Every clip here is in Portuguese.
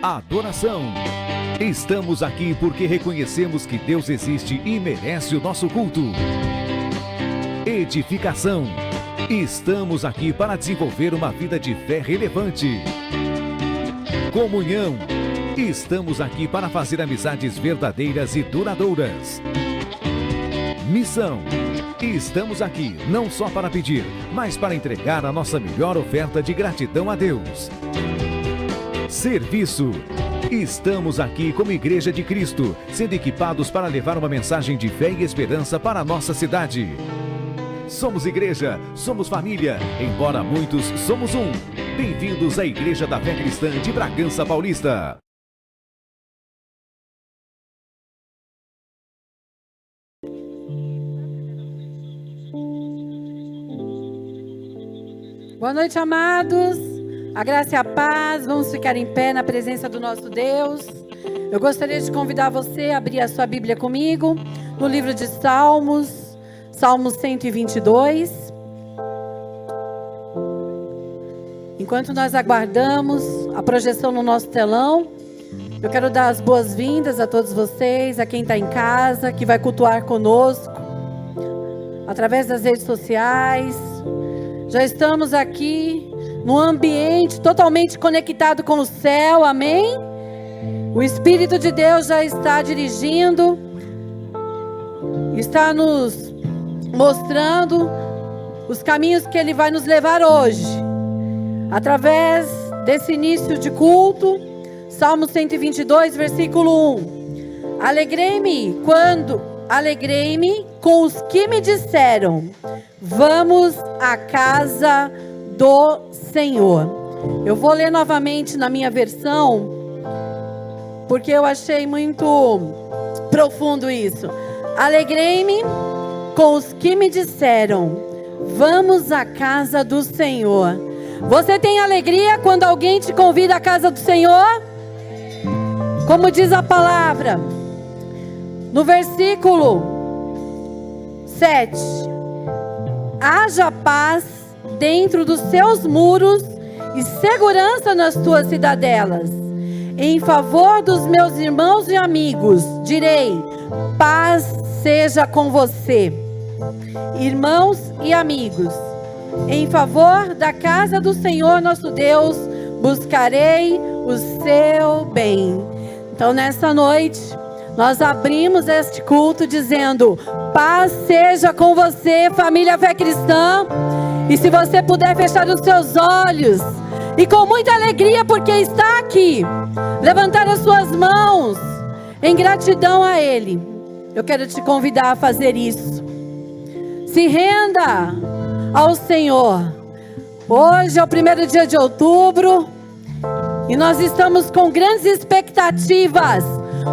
Adoração. Estamos aqui porque reconhecemos que Deus existe e merece o nosso culto. Edificação. Estamos aqui para desenvolver uma vida de fé relevante. Comunhão. Estamos aqui para fazer amizades verdadeiras e duradouras. Missão. Estamos aqui não só para pedir, mas para entregar a nossa melhor oferta de gratidão a Deus. Serviço. Estamos aqui como Igreja de Cristo, sendo equipados para levar uma mensagem de fé e esperança para a nossa cidade. Somos igreja, somos família, embora muitos somos um. Bem-vindos à Igreja da Fé Cristã de Bragança Paulista. Boa noite, amados. A graça e a paz. Vamos ficar em pé na presença do nosso Deus. Eu gostaria de convidar você a abrir a sua Bíblia comigo no livro de Salmos, Salmos 122. Enquanto nós aguardamos a projeção no nosso telão, eu quero dar as boas-vindas a todos vocês, a quem está em casa, que vai cultuar conosco, através das redes sociais. Já estamos aqui num ambiente totalmente conectado com o céu, amém? O Espírito de Deus já está dirigindo, está nos mostrando os caminhos que Ele vai nos levar hoje. Através desse início de culto, Salmo 122, versículo 1. Alegrei-me quando alegrei-me com os que me disseram: vamos à casa do Senhor. Eu vou ler novamente na minha versão, porque eu achei muito profundo isso. Alegrei-me com os que me disseram: vamos à casa do Senhor. Você tem alegria quando alguém te convida à casa do Senhor? Como diz a palavra no versículo 7: haja paz dentro dos seus muros e segurança nas tuas cidadelas. Em favor dos meus irmãos e amigos, direi: paz seja com você. Irmãos e amigos, em favor da casa do Senhor nosso Deus, buscarei o seu bem. Então, nessa noite, nós abrimos este culto dizendo: paz seja com você, família Fé Cristã. E se você puder fechar os seus olhos, e com muita alegria, porque está aqui, levantar as suas mãos em gratidão a Ele, eu quero te convidar a fazer isso. Se renda ao Senhor. Hoje é o primeiro dia de outubro e nós estamos com grandes expectativas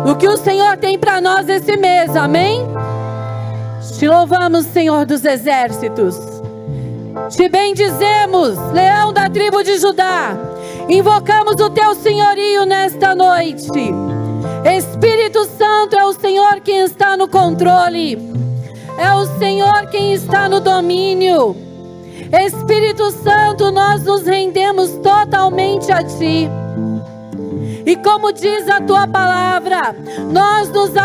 do que o Senhor tem para nós esse mês, amém? Te louvamos, Senhor dos exércitos. Te bendizemos, leão da tribo de Judá. Invocamos o teu senhorio nesta noite. Espírito Santo, é o Senhor quem está no controle. É o Senhor quem está no domínio. Espírito Santo, nós nos rendemos totalmente a Ti. E como diz a Tua palavra, nós nos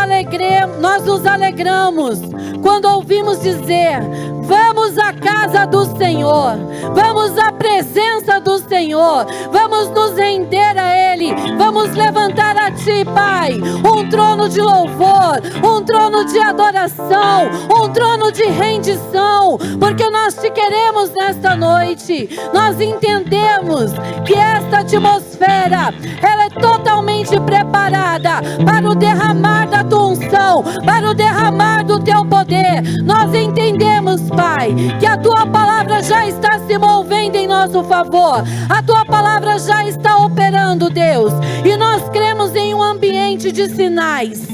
alegramos quando ouvimos dizer: vamos à casa do Senhor, vamos à presença do Senhor, vamos nos render a Ele, vamos levantar a Ti, Pai, um trono de louvor, um trono de adoração, um trono de rendição, porque nós Te queremos nesta noite. Nós entendemos que esta atmosfera, ela é totalmente preparada para o derramar da Tua unção, para o derramar do Teu poder. Nós entendemos, Pai, que a Tua palavra já está se movendo em nosso favor. A Tua palavra já está operando, Deus. E nós cremos em um ambiente de sinais,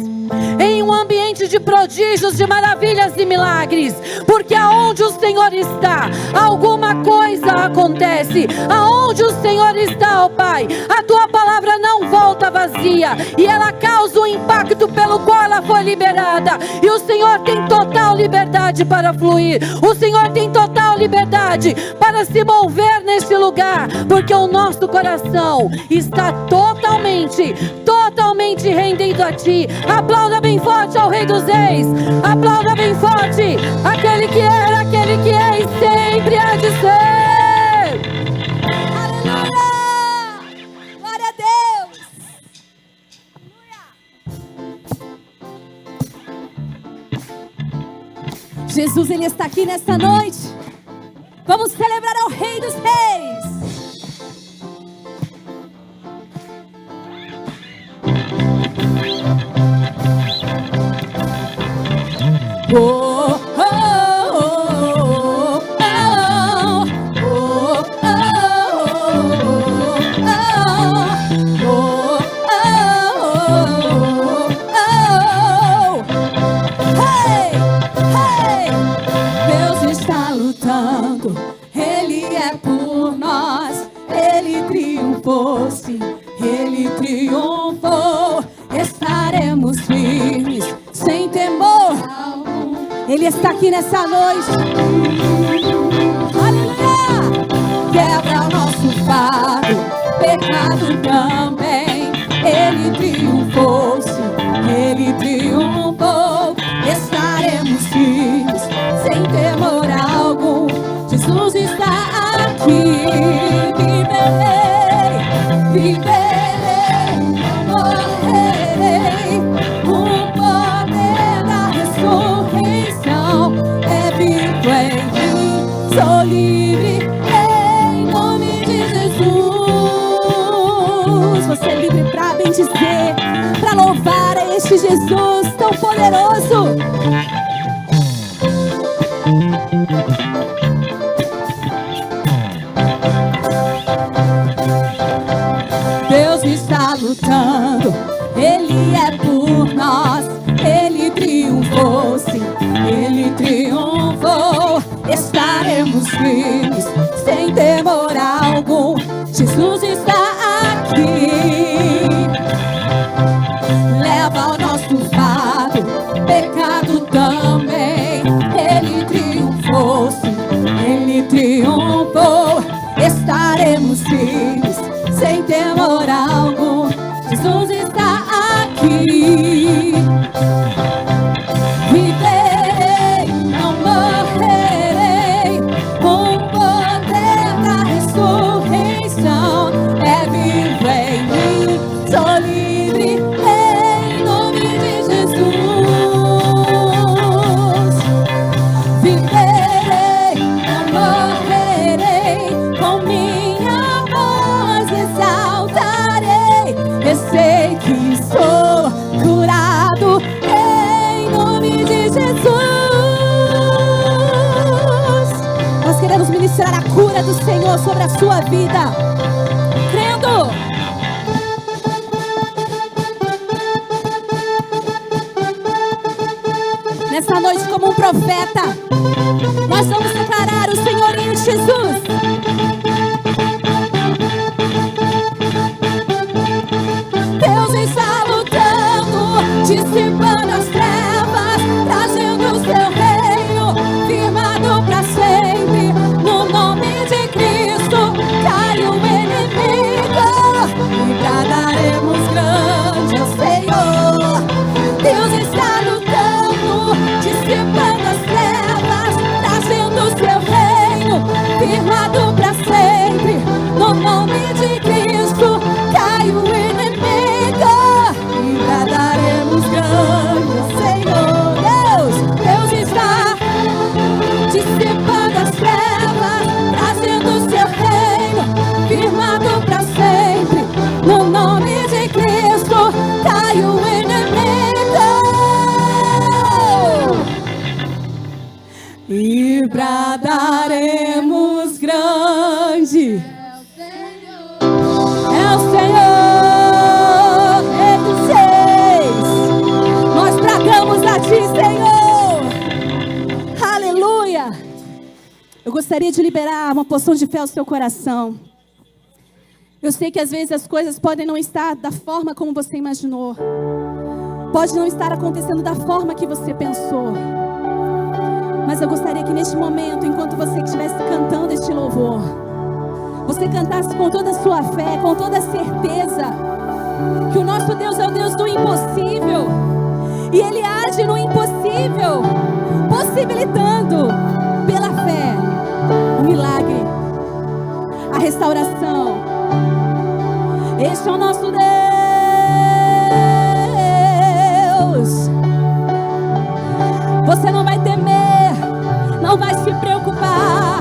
em um ambiente de prodígios, de maravilhas e milagres, porque aonde o Senhor está, alguma coisa acontece. Aonde o Senhor está, ó Pai, a Tua palavra não volta vazia, e ela causa o impacto pelo qual ela foi liberada. E o Senhor tem total liberdade para fluir, o Senhor tem total liberdade para se mover neste lugar, porque o nosso coração está totalmente rendido a Ti. Aplauda bem forte ao Rei dos Reis, aplauda bem forte aquele que era, aquele que é e sempre há de ser. Aleluia! Glória a Deus! Aleluia! Jesus, Ele está aqui nesta noite. Vamos celebrar ao Rei dos Reis. Oh, oh, oh, oh, hey, hey. Deus está lutando, Ele é por nós, Ele triunfou, sim, Ele triunfou. Estaremos firmes, sem temor. Ele está aqui nessa noite. Aleluia! Quebra o nosso fardo, pecado também. Ele triunfou, sim, Ele triunfou. Estaremos firmes, sem temor algum. Jesus está aqui. Viverei, viverei, morrerei. O poder da ressurreição é vivo em mim. Sou livre em nome de Jesus. Você é livre para bendizer, para louvar a este Jesus tão poderoso. Deus está lutando, Ele é por nós, Ele triunfou, sim, Ele triunfou. Estaremos firmes, sem temor algum, Jesus está aqui. Leva o nosso fardo, pecado também, Ele triunfou, sim, Ele triunfou. Estaremos firmes, sem temor algum, Jesus está aqui. Viverei, não morrerei, com o poder da ressurreição. É vivo em mim, sou livre em nome de Jesus. Viverei, não morrerei, com minha voz exaltarei. Eu sei que sou curado em nome de Jesus. Nós queremos ministrar a cura do Senhor sobre a sua vida, crendo. Nessa noite, como um profeta, nós vamos declarar o senhorio de Jesus. Deus está lutando, dissipando as trevas, trazendo o seu reino, firmado para sempre. No nome de Cristo, cai o inimigo e bradaremos grande ao Senhor. Deus está lutando, dissipando as trevas, trazendo o seu reino, firmado para sempre. No nome de Cristo, cai o inimigo e bradaremos grande ao Senhor. Deus está dissipando as trevas, trazendo o seu reino, firmado para sempre. No nome de Cristo, cai o inimigo e bradaremos grande. É o Senhor, Rei dos Reis. Nós bradamos a Ti, Senhor. Aleluia. Eu gostaria de liberar uma porção de fé ao seu coração. Eu sei que às vezes as coisas podem não estar da forma como você imaginou. Pode não estar acontecendo da forma que você pensou. Mas eu gostaria que neste momento, enquanto você estivesse cantando este louvor, você cantasse com toda a sua fé, com toda a certeza que o nosso Deus é o Deus do impossível. E Ele age no impossível, possibilitando pela fé o milagre, a restauração. Este é o nosso Deus. Você não vai temer, não vai se preocupar.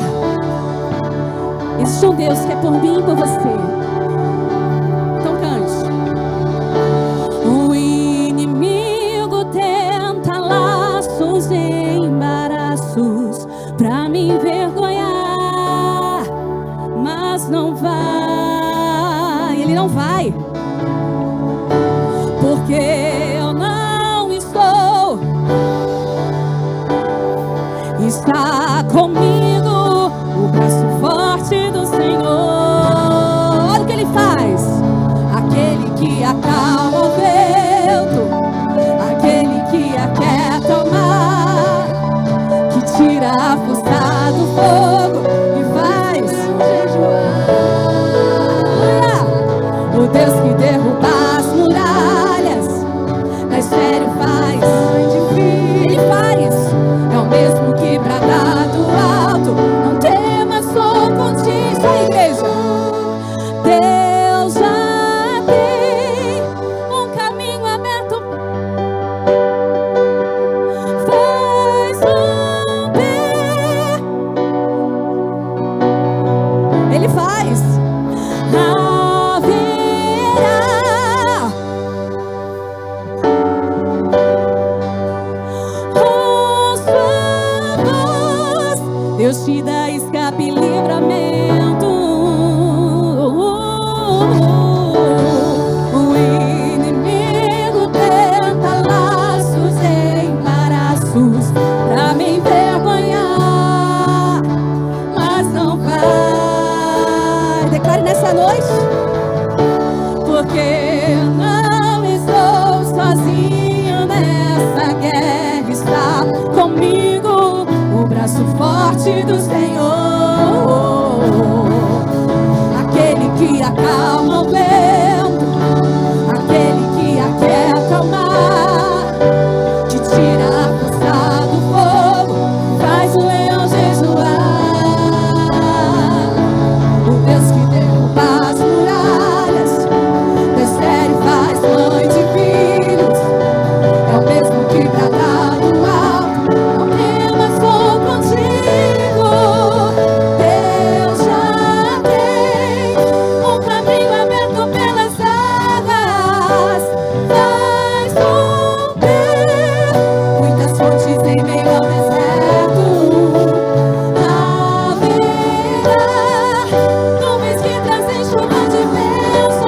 Existe um Deus que é por mim e por você. Então cante. O inimigo tenta laços e embaraços pra me envergonhar, mas não vai. Ele não vai, porque eu não estou. Está comigo o braço forte do Senhor. Olha o que Ele faz. Aquele que acalma o vento, aquele que aquieta o mar, que tira a força do fogo e faz jejuar. O Deus que derruba as muralhas, na esfera faz. Ele faz. É o mesmo que bradar do alto. Não temas, sou contigo, igreja. Deus já tem um caminho aberto. Faz um bem Jesus, pra me envergonhar, mas não vai. Declare nessa noite, porque não estou sozinho nessa guerra, está comigo o braço forte do Senhor, aquele que acalma o vento, aquele que aquieta o mar, que tira a força do fogo, faz o leão jejuar. O Deus que derruba as muralhas, descer e faz mãe de filhos, é o mesmo que brada do alto, não temas, sou contigo. Deus já tem um caminho aberto pelas águas, faz romper muitas fontes em meio ao deserto. Haverá nuvens que trazem chuva de bênçãos.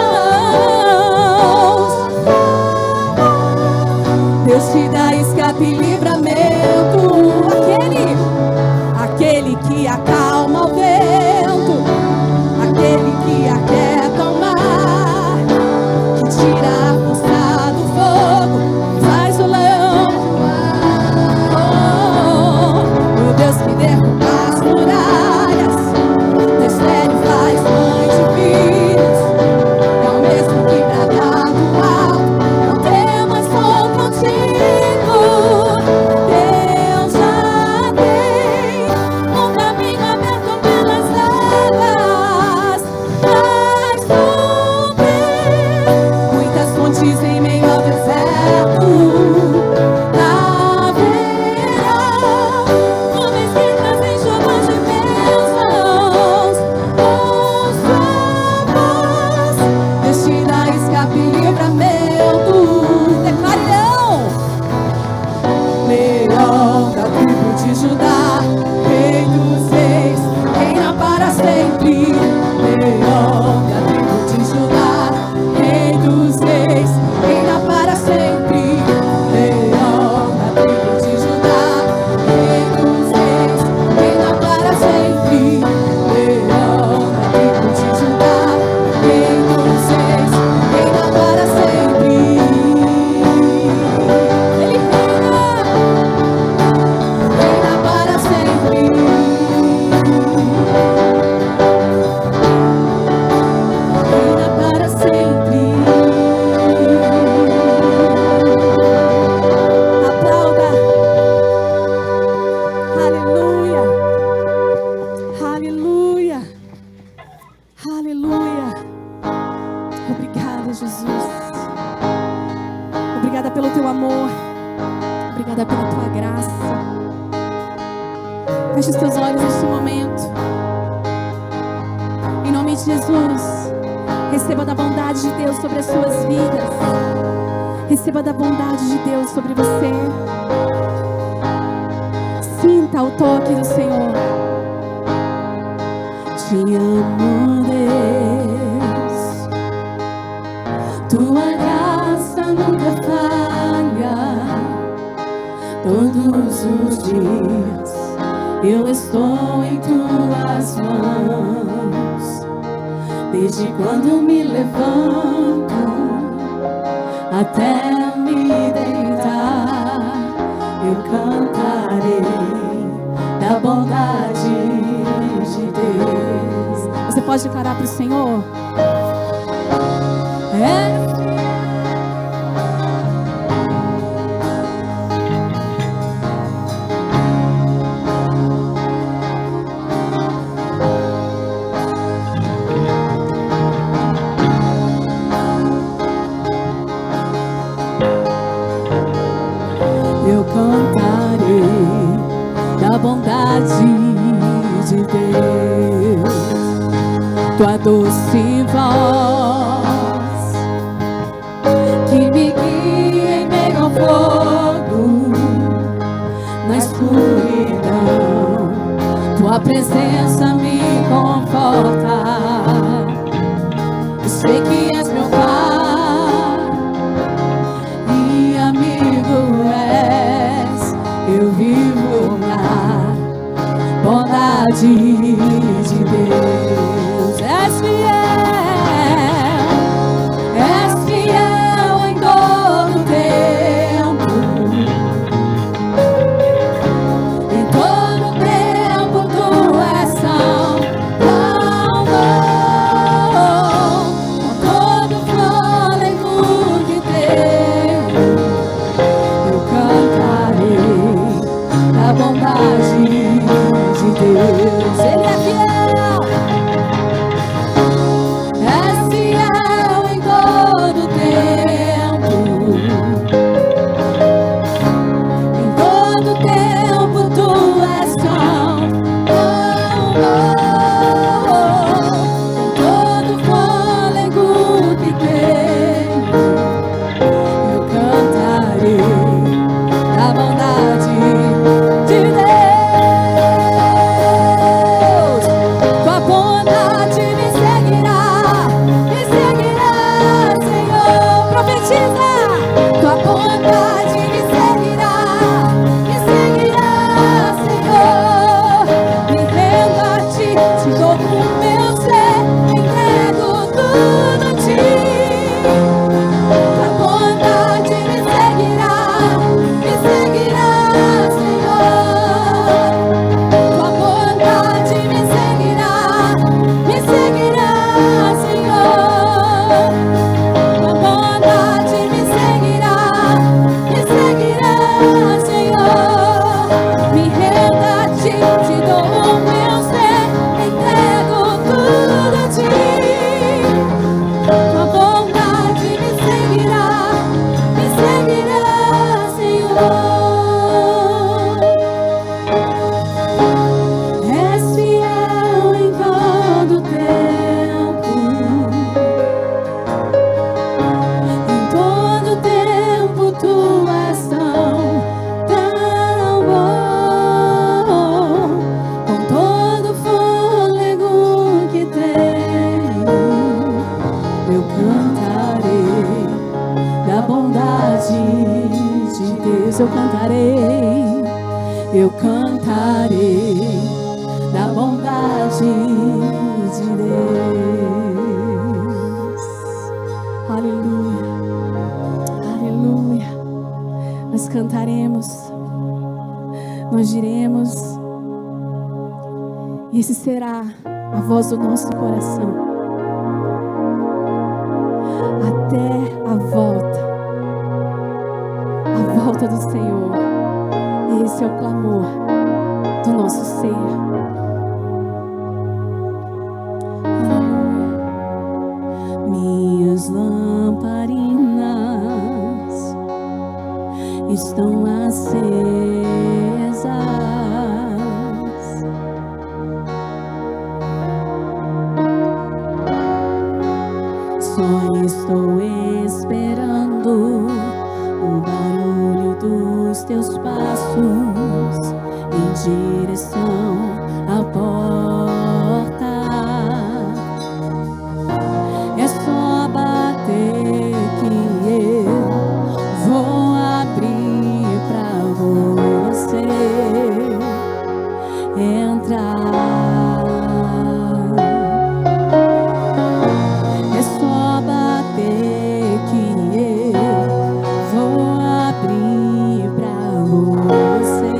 Deus te dá escape e livramento, aquele que acalma o vento, aquele que aquieta o mar, que tira a força do fogo, faz o leão voar. O Deus que derruba as muralhas, descer e faz mãe de filhos, é o mesmo que brada do alto, não temas, sou contigo. Deus já tem um caminho aberto pelas águas, faz romper muitas fontes em meio ao deserto. Haverá nuvens que trazem chuvas de bênçãos. Ouça a voz, Deus te dá escape e livramento. Declare leão da tribo de Judá, rei dos reis, reina para sempre. Leão da tribo de Judá, rei dos reis, reina para sempre. Leão da tribo de Judá, rei dos reis, reina para sempre. Leão da tribo de Judá, rei dos reis, reina para sempre. Ele reina para sempre. Reina para sempre. Aplauda. Aleluia. Aleluia. Aleluia. Obrigada, Jesus. Obrigada pelo teu amor. Obrigada pela tua graça. Feche os teus olhos neste momento. Em nome de Jesus, receba da bondade de Deus sobre as suas vidas. Receba da bondade de Deus sobre você. Sinta o toque do Senhor. Te amo, Deus. Tua graça nunca falha. Todos os dias eu estou em tuas mãos. Desde quando me levanto até me deitar, eu cantarei da bondade de Deus. Você pode declarar para o Senhor? Eu cantarei da bondade de Deus. Tua doce voz que me guia em meio ao fogo, na escuridão. Tua presença me conforta. Eu sei que és meu Pai e amigo és. eu vivo na bondade de Deus. És fiel em todo tempo. Em todo tempo tu és tão bom. Com todo fôlego que tenho, eu cantarei da bondade de Deus. Ele é fiel. És fiel em todo tempo. Em todo tempo tu és tão bom. Com todo fôlego que tenho, eu cantarei da bondade de Deus. Tua bondade me seguirá, Senhor. Profetiza. Tua bondade me seguirá, Senhor. Me rendo a ti, te dou o meu ser, entrego tudo a ti. Tua bondade me seguirá, Senhor. Tua bondade me seguirá, Senhor. Tua bondade me seguirá, Senhor. Me rendo a ti, te dou o meu ser, entrego tudo a ti. Tua bondade me seguirá, Senhor. És fiel em todo tempo. Em todo tempo tu és tão bom. Com todo fôlego que tenho, eu cantarei da bondade de Deus. Eu cantarei da bondade de Deus. Aleluia, aleluia. Nós cantaremos, nós diremos, e esse será a voz do nosso coração até a volta do Senhor. Esse é o clamor do nosso ser. Aleluia. Minhas lamparinas estão acesas. Só estou esperando o barulho dos teus passos em direção à porta. É só bater que eu vou abrir pra você entrar. É só bater que eu vou abrir pra você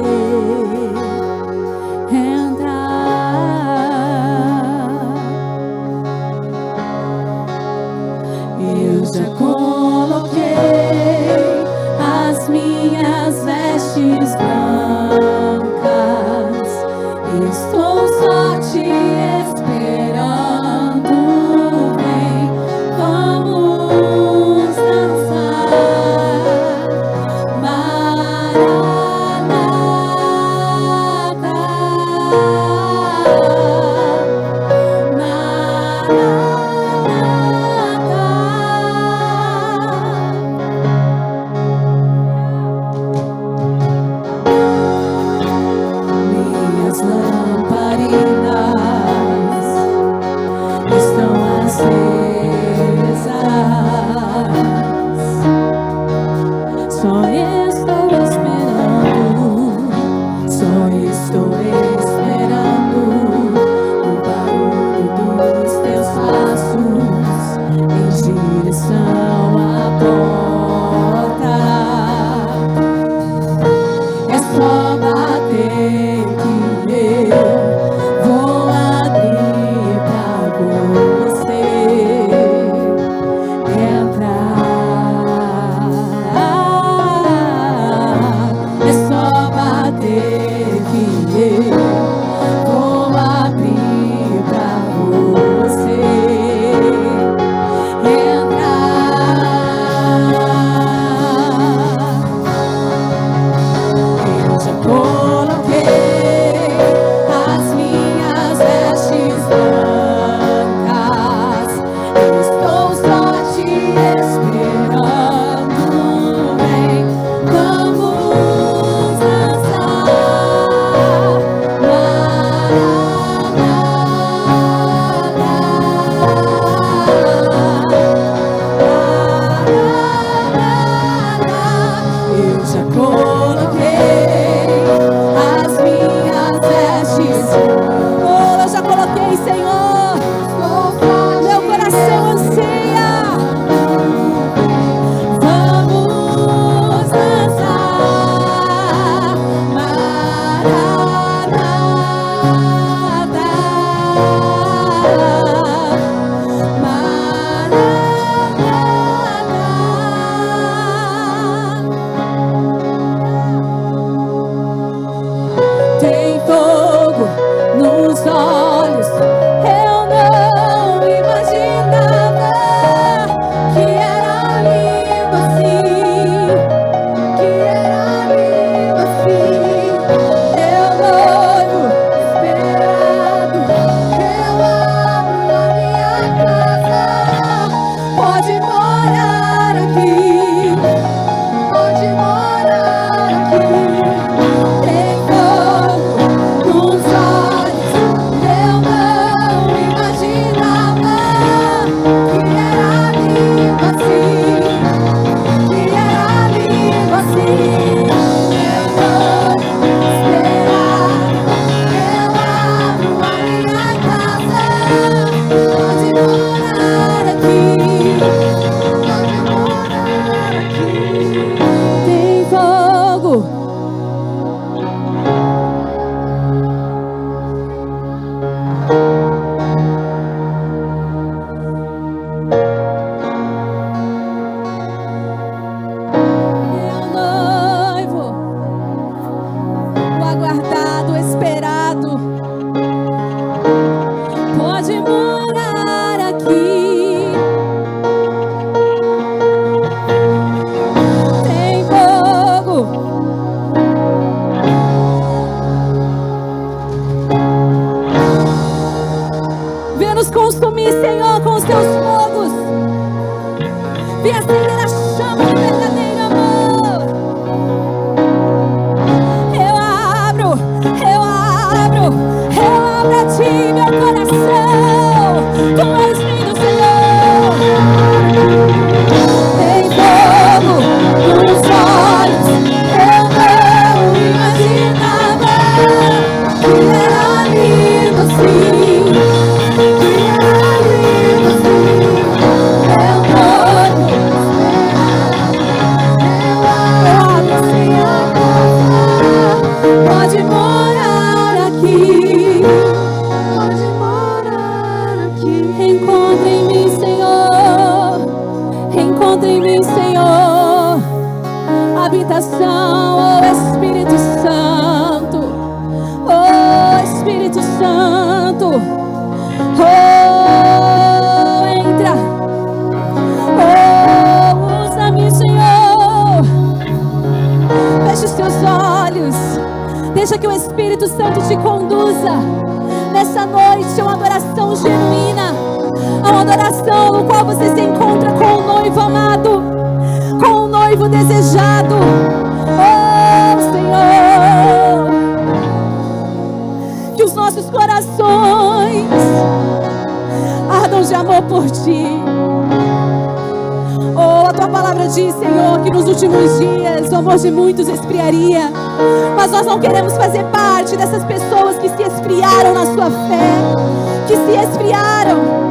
Santo. Oh, entra. Oh, usa-me, Senhor. Feche os teus olhos. Deixa que o Espírito Santo te conduza. Nessa noite é uma adoração genuína. É uma adoração no qual você se encontra com o noivo amado, com o noivo desejado. Oh, Senhor, que os nossos corações ardam de amor por Ti. Oh, a Tua palavra diz, Senhor, que nos últimos dias o amor de muitos esfriaria. Mas nós não queremos fazer parte dessas pessoas que se esfriaram na sua fé, que se esfriaram.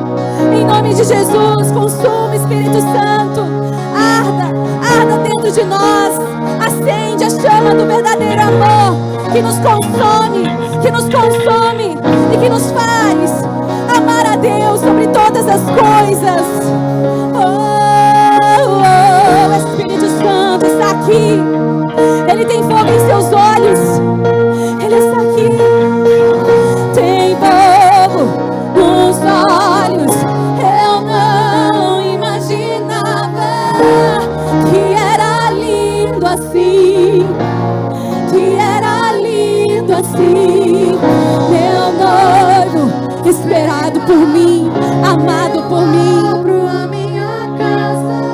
Em nome de Jesus, consuma, Espírito Santo. Arda dentro de nós. Acende a chama do verdadeiro amor que nos consome e que nos faz amar a Deus sobre todas as coisas. Oh, o Espírito Santo está aqui. Ele tem fogo em seus olhos. Ele está aqui. Tem fogo nos olhos. Eu não imaginava que era lindo assim. Que era lindo assim. Meu noivo, esperado por mim, amado por mim. Abro a minha casa,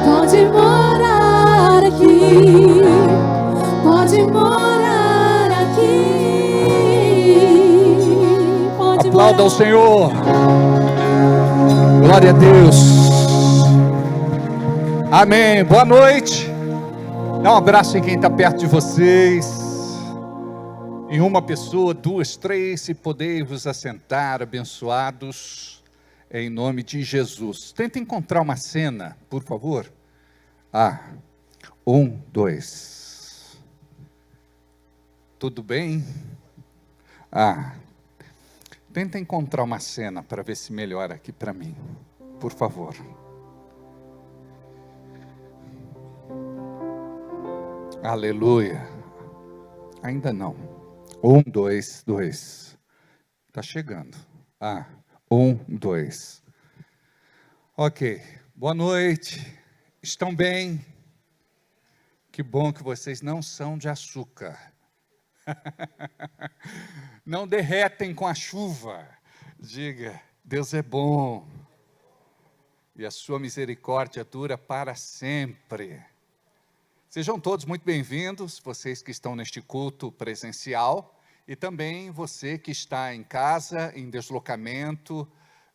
pode morar aqui. Pode morar aqui. Pode Aplauda morar. ao Senhor. Glória a Deus. Amém. Boa noite. Dá um abraço em quem está perto de vocês. Em uma pessoa, duas, três, se puderem vos assentar, abençoados, em nome de Jesus. Tenta encontrar uma cena, por favor. 1, 2. Tudo bem? Tenta encontrar uma cena para ver se melhora aqui para mim, por favor. Aleluia. Ainda não. 1, 2, 2. Está chegando. 1, 2. Ok. Boa noite. Estão bem? Que bom que vocês não são de açúcar. Não derretem com a chuva. Diga, Deus é bom. E a sua misericórdia dura para sempre. Sejam todos muito bem-vindos, vocês que estão neste culto presencial e também você que está em casa, em deslocamento,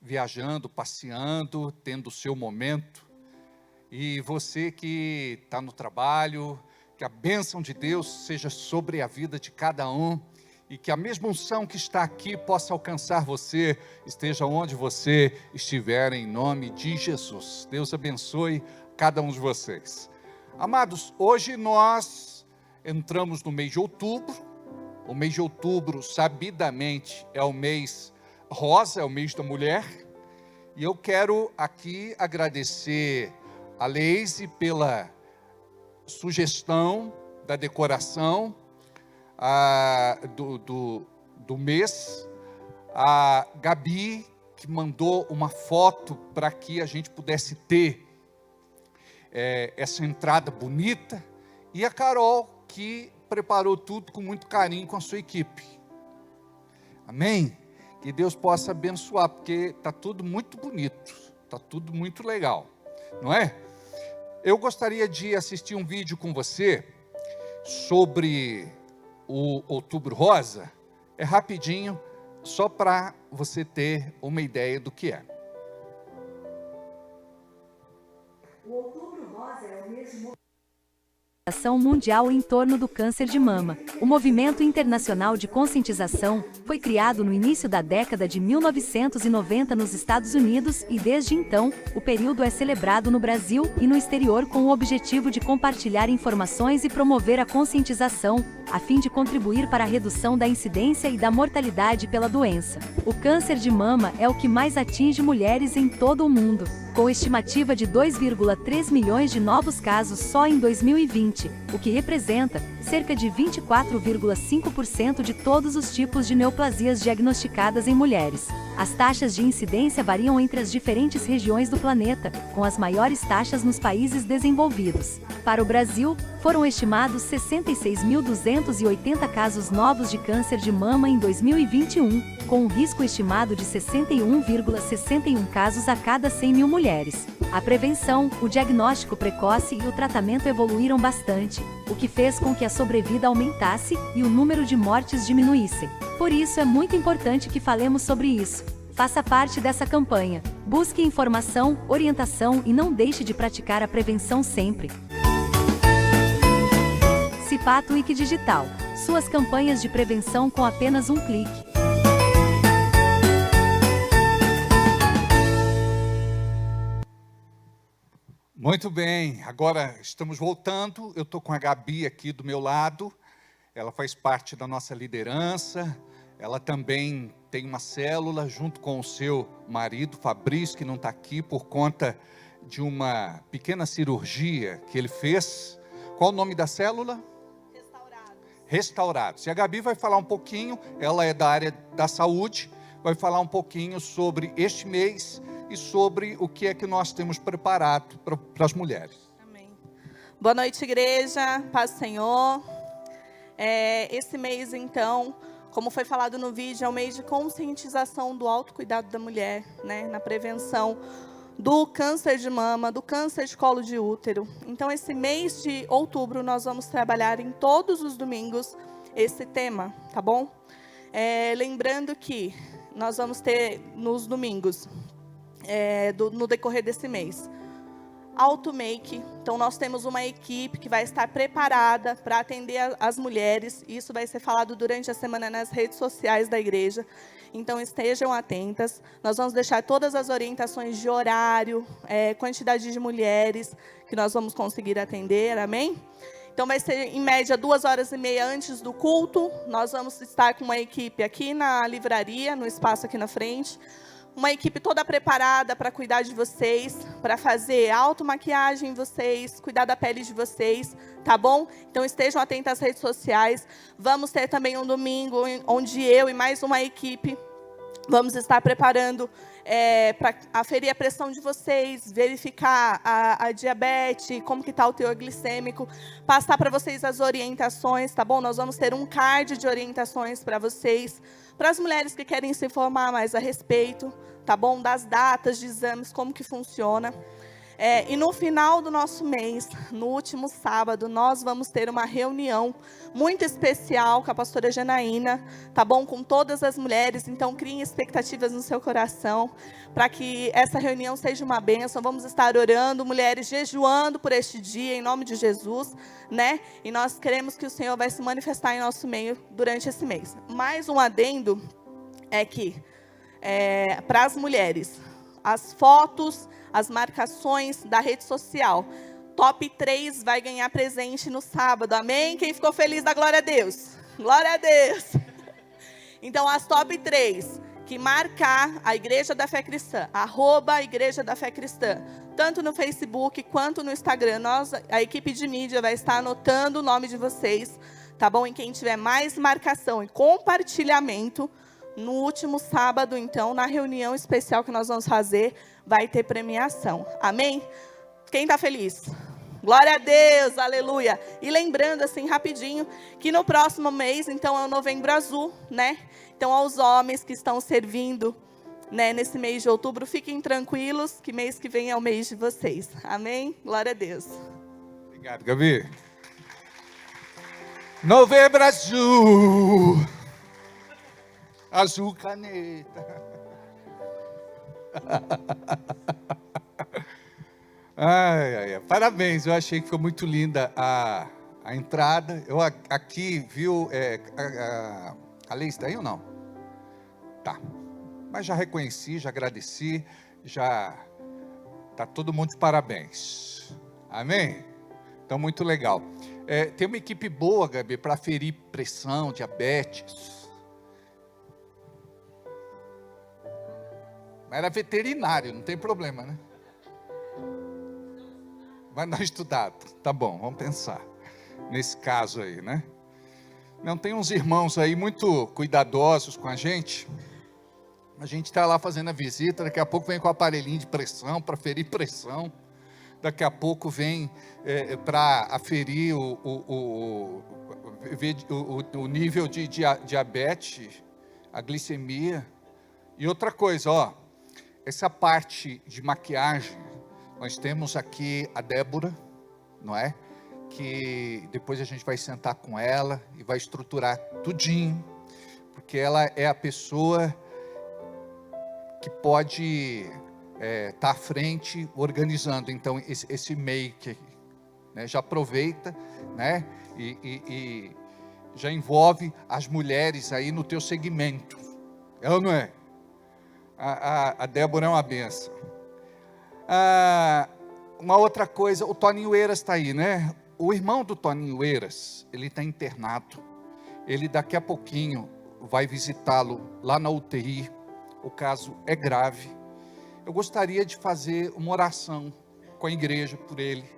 viajando, passeando, tendo o seu momento. E você que está no trabalho, que a bênção de Deus seja sobre a vida de cada um e que a mesma unção que está aqui possa alcançar você, esteja onde você estiver, em nome de Jesus. Deus abençoe cada um de vocês. Amados, hoje nós entramos no mês de outubro. O mês de outubro, sabidamente, é o mês rosa, é o mês da mulher. E eu quero aqui agradecer a Leise pela sugestão da decoração do mês. A Gabi, que mandou uma foto para que a gente pudesse ter essa entrada bonita, e a Carol, que preparou tudo com muito carinho com a sua equipe. Amém? Que Deus possa abençoar, porque está tudo muito bonito, está tudo muito legal, não é? Eu gostaria de assistir um vídeo com você sobre o Outubro Rosa. É rapidinho, só para você ter uma ideia do que é. O Outubro Rosa é o mesmo Ação Mundial em torno do câncer de mama. O movimento internacional de conscientização foi criado no início da década de 1990 nos Estados Unidos e desde então, o período é celebrado no Brasil e no exterior com o objetivo de compartilhar informações e promover a conscientização, a fim de contribuir para a redução da incidência e da mortalidade pela doença. O câncer de mama é o que mais atinge mulheres em todo o mundo. com estimativa de 2,3 milhões de novos casos só em 2020, o que representa cerca de 24,5% de todos os tipos de neoplasias diagnosticadas em mulheres. As taxas de incidência variam entre as diferentes regiões do planeta, com as maiores taxas nos países desenvolvidos. Para o Brasil, foram estimados 66.280 casos novos de câncer de mama em 2021, com um risco estimado de 61,61 casos a cada 100 mil mulheres. A prevenção, o diagnóstico precoce e o tratamento evoluíram bastante, o que fez com que a sobrevida aumentasse e o número de mortes diminuíssem. Por isso é muito importante que falemos sobre isso. Faça parte dessa campanha. Busque informação, orientação e não deixe de praticar a prevenção sempre. Cipato Wiki Digital. Suas campanhas de prevenção com apenas um clique. Muito bem, agora estamos voltando. Eu estou com a Gabi aqui do meu lado. Ela faz parte da nossa liderança. Ela também tem uma célula junto com o seu marido, Fabrício, que não está aqui por conta de uma pequena cirurgia que ele fez. Qual o nome da célula? Restaurados. E a Gabi vai falar um pouquinho, ela é da área da saúde, vai falar um pouquinho sobre este mês e sobre o que é que nós temos preparado para as mulheres. Amém. Boa noite, igreja, paz do Senhor. Esse mês, então, como foi falado no vídeo, é o mês de conscientização do autocuidado da mulher, né, na prevenção do câncer de mama, do câncer de colo de útero. Então, esse mês de outubro, nós vamos trabalhar em todos os domingos esse tema, tá bom? Lembrando que nós vamos ter nos domingos, no decorrer desse mês, auto-make. Então, nós temos uma equipe que vai estar preparada para atender as mulheres. Isso vai ser falado durante a semana nas redes sociais da igreja. Então, estejam atentas. Nós vamos deixar todas as orientações de horário, quantidade de mulheres que nós vamos conseguir atender, amém? Então, vai ser, em média, 2h30 antes do culto. Nós vamos estar com uma equipe aqui na livraria, no espaço aqui na frente. Uma equipe toda preparada para cuidar de vocês, para fazer automaquiagem em vocês, cuidar da pele de vocês, tá bom? Então, estejam atentos às redes sociais. Vamos ter também um domingo onde eu e mais uma equipe vamos estar preparando para aferir a pressão de vocês, verificar a diabetes, como que está o teor glicêmico, passar para vocês as orientações, tá bom? Nós vamos ter um card de orientações para vocês, para as mulheres que querem se informar mais a respeito, tá bom? Das datas de exames, como que funciona. E no final do nosso mês, no último sábado, nós vamos ter uma reunião muito especial com a pastora Janaína, tá bom? Com todas as mulheres, então criem expectativas no seu coração, para que essa reunião seja uma bênção. Vamos estar orando, mulheres jejuando por este dia, em nome de Jesus, né? E nós queremos que o Senhor vai se manifestar em nosso meio durante esse mês. Mais um adendo é que, para as mulheres, as fotos, as marcações da rede social, top 3 vai ganhar presente no sábado, amém? Quem ficou feliz, dá glória a Deus. Glória a Deus. Então, as top 3 que marcar a Igreja da Fé Cristã, @Igreja da Fé Cristã, tanto no Facebook quanto no Instagram, a equipe de mídia vai estar anotando o nome de vocês, tá bom? E quem tiver mais marcação e compartilhamento, no último sábado, então, na reunião especial que nós vamos fazer, vai ter premiação. Amém? Quem está feliz? Glória a Deus, aleluia. E lembrando, assim, rapidinho, que no próximo mês, então, é o Novembro Azul, né? Então, aos homens que estão servindo, né, nesse mês de outubro, fiquem tranquilos, que mês que vem é o mês de vocês. Amém? Glória a Deus. Obrigado, Gabi. Novembro Azul. Azul caneta. Parabéns, eu achei que ficou muito linda a entrada. Eu aqui, viu, a Lei está aí ou não? Tá, mas já reconheci, já agradeci, já está todo mundo de parabéns, amém? Então, muito legal. Tem uma equipe boa, Gabi, para aferir pressão, diabetes. Mas era veterinário, não tem problema, né? Vai dar estudado. Tá bom, vamos pensar nesse caso aí, né? Não, tem uns irmãos aí muito cuidadosos com a gente. A gente está lá fazendo a visita, daqui a pouco vem com o aparelhinho de pressão, para ferir pressão. Daqui a pouco vem para aferir o nível de diabetes, a glicemia. E outra coisa, ó, essa parte de maquiagem, nós temos aqui a Débora, não é? Que depois a gente vai sentar com ela e vai estruturar tudinho, porque ela é a pessoa que pode estar à frente organizando, então, esse make, né? Já aproveita, né? E já envolve as mulheres aí no teu segmento, é ou não é? A Débora é uma benção. Uma outra coisa, o Toninho Eiras está aí, né? O irmão do Toninho Eiras, ele está internado. Ele daqui a pouquinho vai visitá-lo lá na UTI. O caso é grave. Eu gostaria de fazer uma oração com a igreja por ele.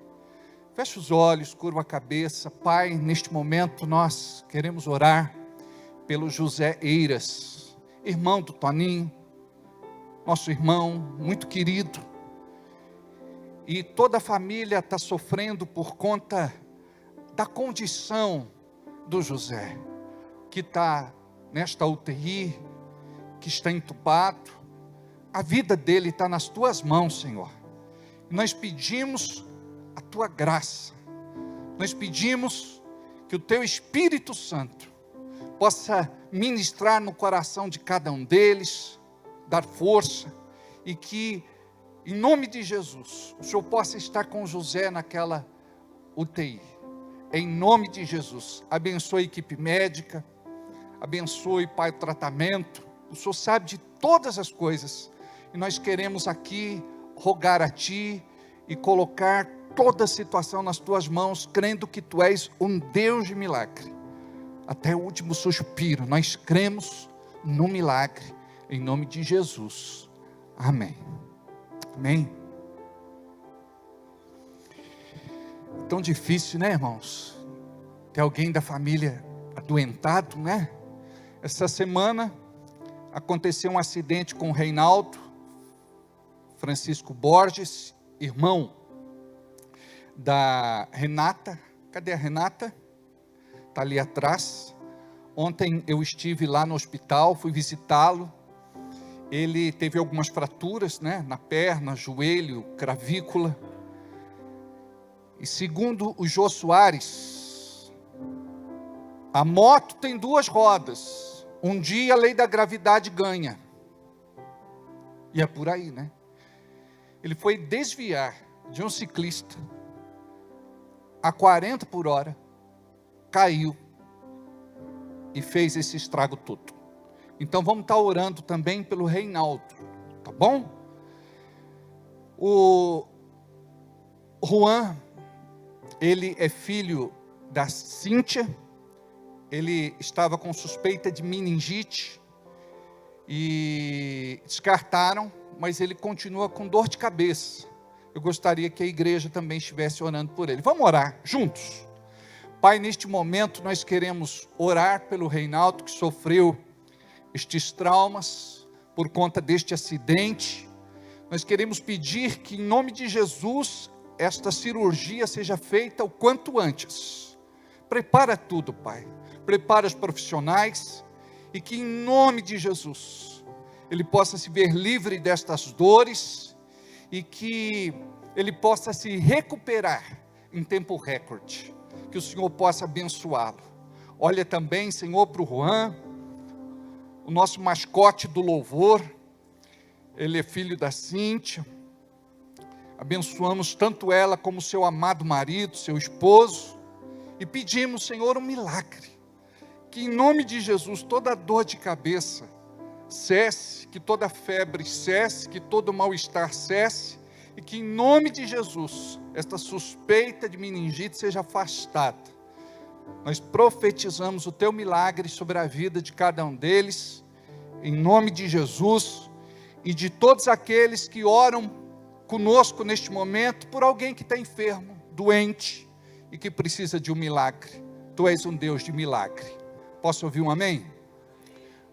Feche os olhos, curva a cabeça. Pai, neste momento nós queremos orar pelo José Eiras, irmão do Toninho, nosso irmão muito querido. E toda a família está sofrendo por conta da condição do José, que está nesta UTI, que está entubado. A vida dele está nas tuas mãos, Senhor. Nós pedimos a tua graça. Nós pedimos que o teu Espírito Santo possa ministrar no coração de cada um deles, dar força, e que, em nome de Jesus, o Senhor possa estar com José naquela UTI. Em nome de Jesus, abençoe a equipe médica, abençoe, Pai, o tratamento. O Senhor sabe de todas as coisas. E nós queremos aqui rogar a Ti e colocar toda a situação nas Tuas mãos, crendo que Tu és um Deus de milagre. Até o último suspiro, nós cremos no milagre, em nome de Jesus. Amém. Amém. Tão difícil, né, irmãos? Ter alguém da família adoentado, né? Essa semana aconteceu um acidente com o Reinaldo Francisco Borges, irmão da Renata. Cadê a Renata? Está ali atrás. Ontem eu estive lá no hospital, fui visitá-lo. Ele teve algumas fraturas, né, na perna, joelho, clavícula. E segundo o Jô Soares, a moto tem duas rodas. Um dia a lei da gravidade ganha. E é por aí, né? Ele foi desviar de um ciclista a 40 por hora, caiu e fez esse estrago todo. Então vamos estar orando também pelo Reinaldo, tá bom? O Juan, ele é filho da Cíntia, ele estava com suspeita de meningite e descartaram, mas ele continua com dor de cabeça. Eu gostaria que a igreja também estivesse orando por ele. Vamos orar juntos. Pai, neste momento nós queremos orar pelo Reinaldo, que sofreu estes traumas por conta deste acidente. Nós queremos pedir que, em nome de Jesus, esta cirurgia seja feita o quanto antes. Prepara tudo, Pai. Prepara os profissionais e que, em nome de Jesus, ele possa se ver livre destas dores e que ele possa se recuperar em tempo recorde. Que o Senhor possa abençoá-lo. Olha também, Senhor, para o Juan, o nosso mascote do louvor. Ele é filho da Cíntia. Abençoamos tanto ela como seu amado marido, seu esposo. E pedimos, Senhor, um milagre. Que em nome de Jesus, toda dor de cabeça cesse, que toda febre cesse, que todo mal-estar cesse. E que em nome de Jesus, esta suspeita de meningite seja afastada. Nós profetizamos o teu milagre sobre a vida de cada um deles, em nome de Jesus, e de todos aqueles que oram conosco neste momento por alguém que está enfermo, doente e que precisa de um milagre. Tu és um Deus de milagre. Posso ouvir um amém?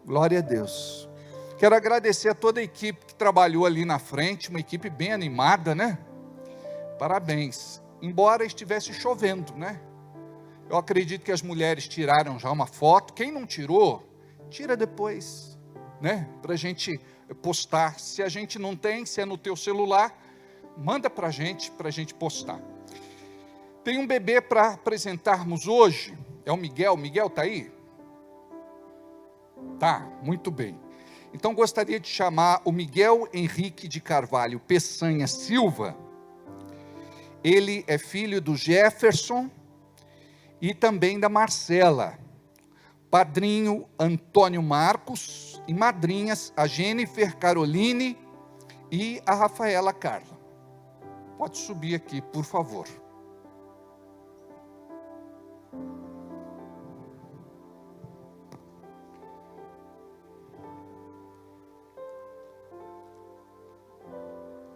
Glória a Deus. Quero agradecer a toda a equipe que trabalhou ali na frente, uma equipe bem animada, né? Parabéns. Embora estivesse chovendo, né? Eu acredito que as mulheres tiraram já uma foto. Quem não tirou, tira depois, né? Para a gente postar. Se a gente não tem, se é no teu celular, manda para a gente postar. Tem um bebê para apresentarmos hoje. É o Miguel. Miguel está aí? Tá, muito bem. Então gostaria de chamar o Miguel Henrique de Carvalho Peçanha Silva. Ele é filho do Jefferson e também da Marcela. Padrinho Antônio Marcos e madrinhas a Jennifer Caroline e a Rafaela Carla. Pode subir aqui, por favor.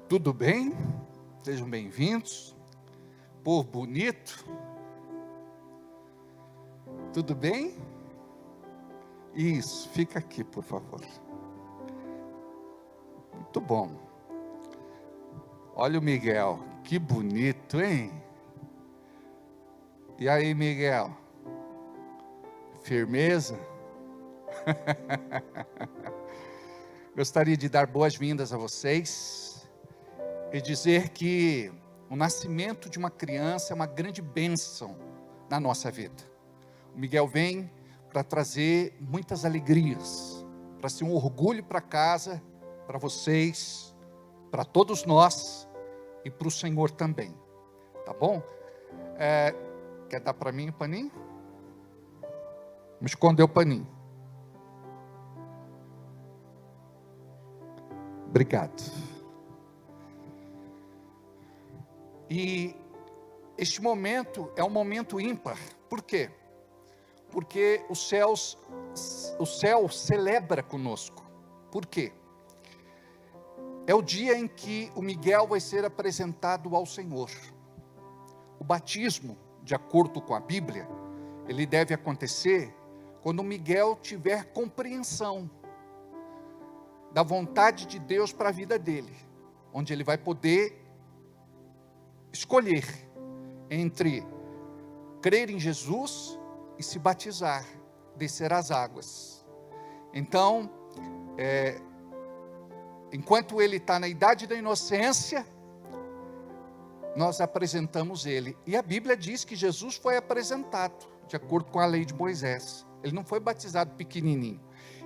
Tudo bem? Sejam bem-vindos. Povo bonito. Tudo bem? Isso, fica aqui, por favor. Muito bom. Olha o Miguel, que bonito, hein? E aí, Miguel? Firmeza? Gostaria de dar boas-vindas a vocês e dizer que o nascimento de uma criança é uma grande bênção na nossa vida. O Miguel vem para trazer muitas alegrias, para ser um orgulho para casa, para vocês, para todos nós e para o Senhor também, tá bom? Quer dar para mim o paninho? Me escondeu o paninho. Obrigado. E este momento é um momento ímpar. Por quê? Porque o céu celebra conosco. Por quê? É o dia em que o Miguel vai ser apresentado ao Senhor. O batismo, de acordo com a Bíblia, ele deve acontecer quando o Miguel tiver compreensão da vontade de Deus para a vida dele, onde ele vai poder escolher entre crer em Jesus e se batizar, descer as águas. Então, enquanto ele está na idade da inocência, nós apresentamos ele. E a Bíblia diz que Jesus foi apresentado, de acordo com a lei de Moisés. Ele não foi batizado pequenininho,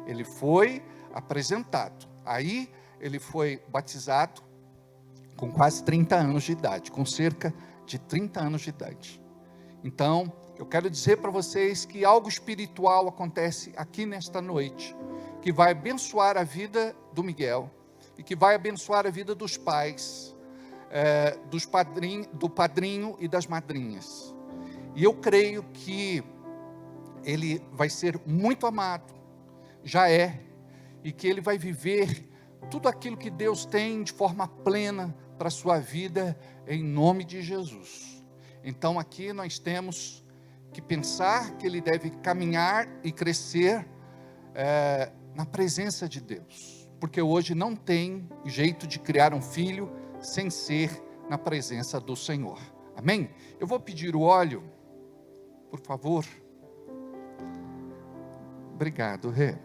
ele foi apresentado. Aí, ele foi batizado com quase 30 anos de idade, com cerca de 30 anos de idade. Então, eu quero dizer para vocês que algo espiritual acontece aqui nesta noite, que vai abençoar a vida do Miguel, e que vai abençoar a vida dos pais, do padrinho e das madrinhas. E eu creio que ele vai ser muito amado, já é, e que ele vai viver tudo aquilo que Deus tem de forma plena para a sua vida, em nome de Jesus. Então aqui nós temos que pensar que ele deve caminhar e crescer na presença de Deus, porque hoje não tem jeito de criar um filho sem ser na presença do Senhor. Amém? Eu vou pedir o óleo, por favor. Obrigado, Rê.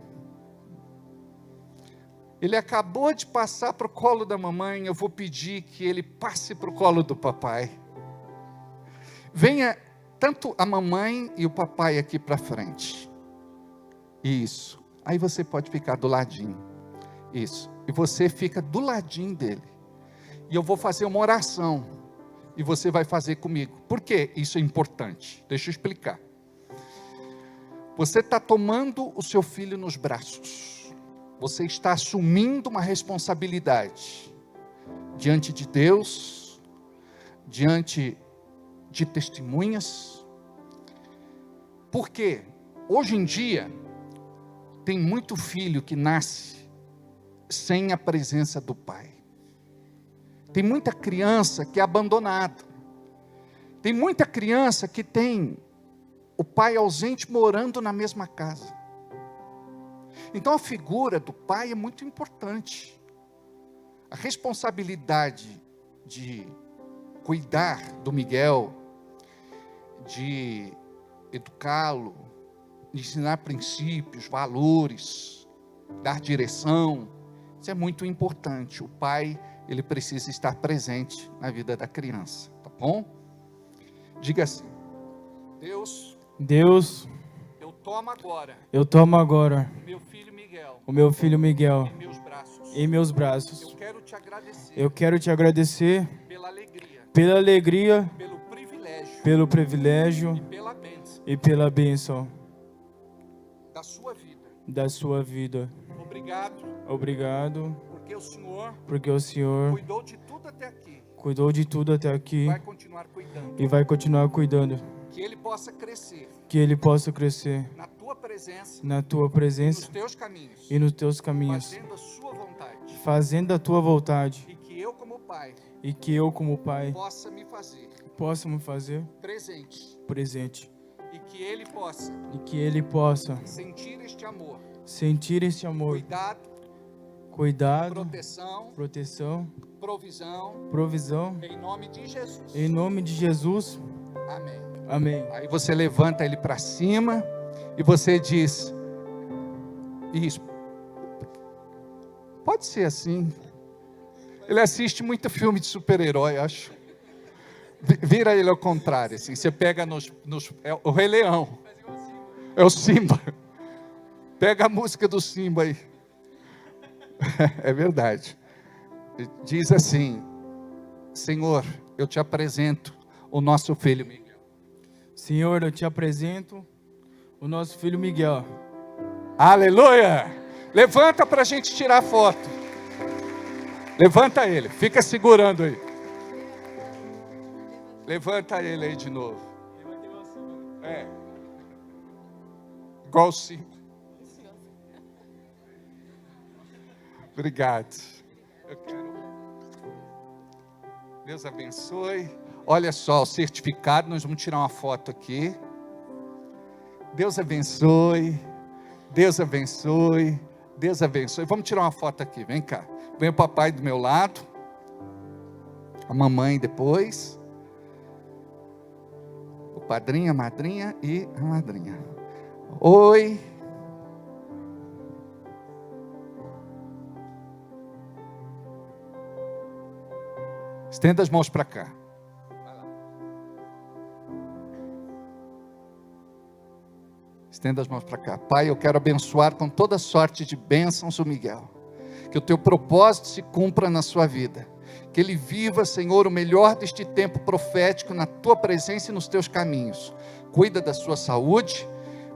Ele acabou de passar para o colo da mamãe, eu vou pedir que ele passe para o colo do papai. Venha tanto a mamãe e o papai aqui para frente. Isso. Aí você pode ficar do ladinho. Isso. E você fica do ladinho dele. E eu vou fazer uma oração. E você vai fazer comigo. Por que isso é importante? Deixa eu explicar. Você está tomando o seu filho nos braços. Você está assumindo uma responsabilidade diante de Deus, diante de testemunhas. Porque hoje em dia tem muito filho que nasce sem a presença do pai. Tem muita criança que é abandonada. Tem muita criança que tem o pai ausente morando na mesma casa. Então a figura do pai é muito importante. A responsabilidade de cuidar do Miguel, de educá-lo, de ensinar princípios, valores, dar direção, isso é muito importante. O pai, ele precisa estar presente na vida da criança, tá bom? Diga assim: Deus, eu tomo agora o meu filho Miguel em meus braços. Eu quero te agradecer pela alegria, pelo privilégio e pela bênção da sua vida. Obrigado, porque o Senhor cuidou de tudo até aqui e vai continuar cuidando. Que ele possa crescer. Que ele possa crescer na tua presença e nos teus caminhos, fazendo a tua vontade. E que eu como pai possa me fazer presente. E que ele possa sentir este amor, cuidado, proteção, provisão, em nome de Jesus. Amém. Aí você levanta ele para cima e você diz: isso, pode ser assim. Ele assiste muito filme de super-herói, acho. Vira ele ao contrário, assim. Você pega é o Rei Leão, é o Simba. Pega a música do Simba aí. É verdade. Diz assim: Senhor, eu te apresento o nosso filho Miguel. Senhor, eu te apresento o nosso filho Miguel. Aleluia! Levanta para a gente tirar foto. Levanta ele, fica segurando aí. Levanta ele aí de novo. Igual o Simba. Obrigado. Deus abençoe. Olha só o certificado, nós vamos tirar uma foto aqui. Deus abençoe. Deus abençoe. Deus abençoe. Vamos tirar uma foto aqui, vem cá. Vem o papai do meu lado. A mamãe depois. O padrinho, a madrinha e a madrinha. Oi. Estenda as mãos para cá. Estenda as mãos para cá. Pai, eu quero abençoar com toda sorte de bênçãos o Miguel. Que o teu propósito se cumpra na sua vida. Que ele viva, Senhor, o melhor deste tempo profético na tua presença e nos teus caminhos. Cuida da sua saúde.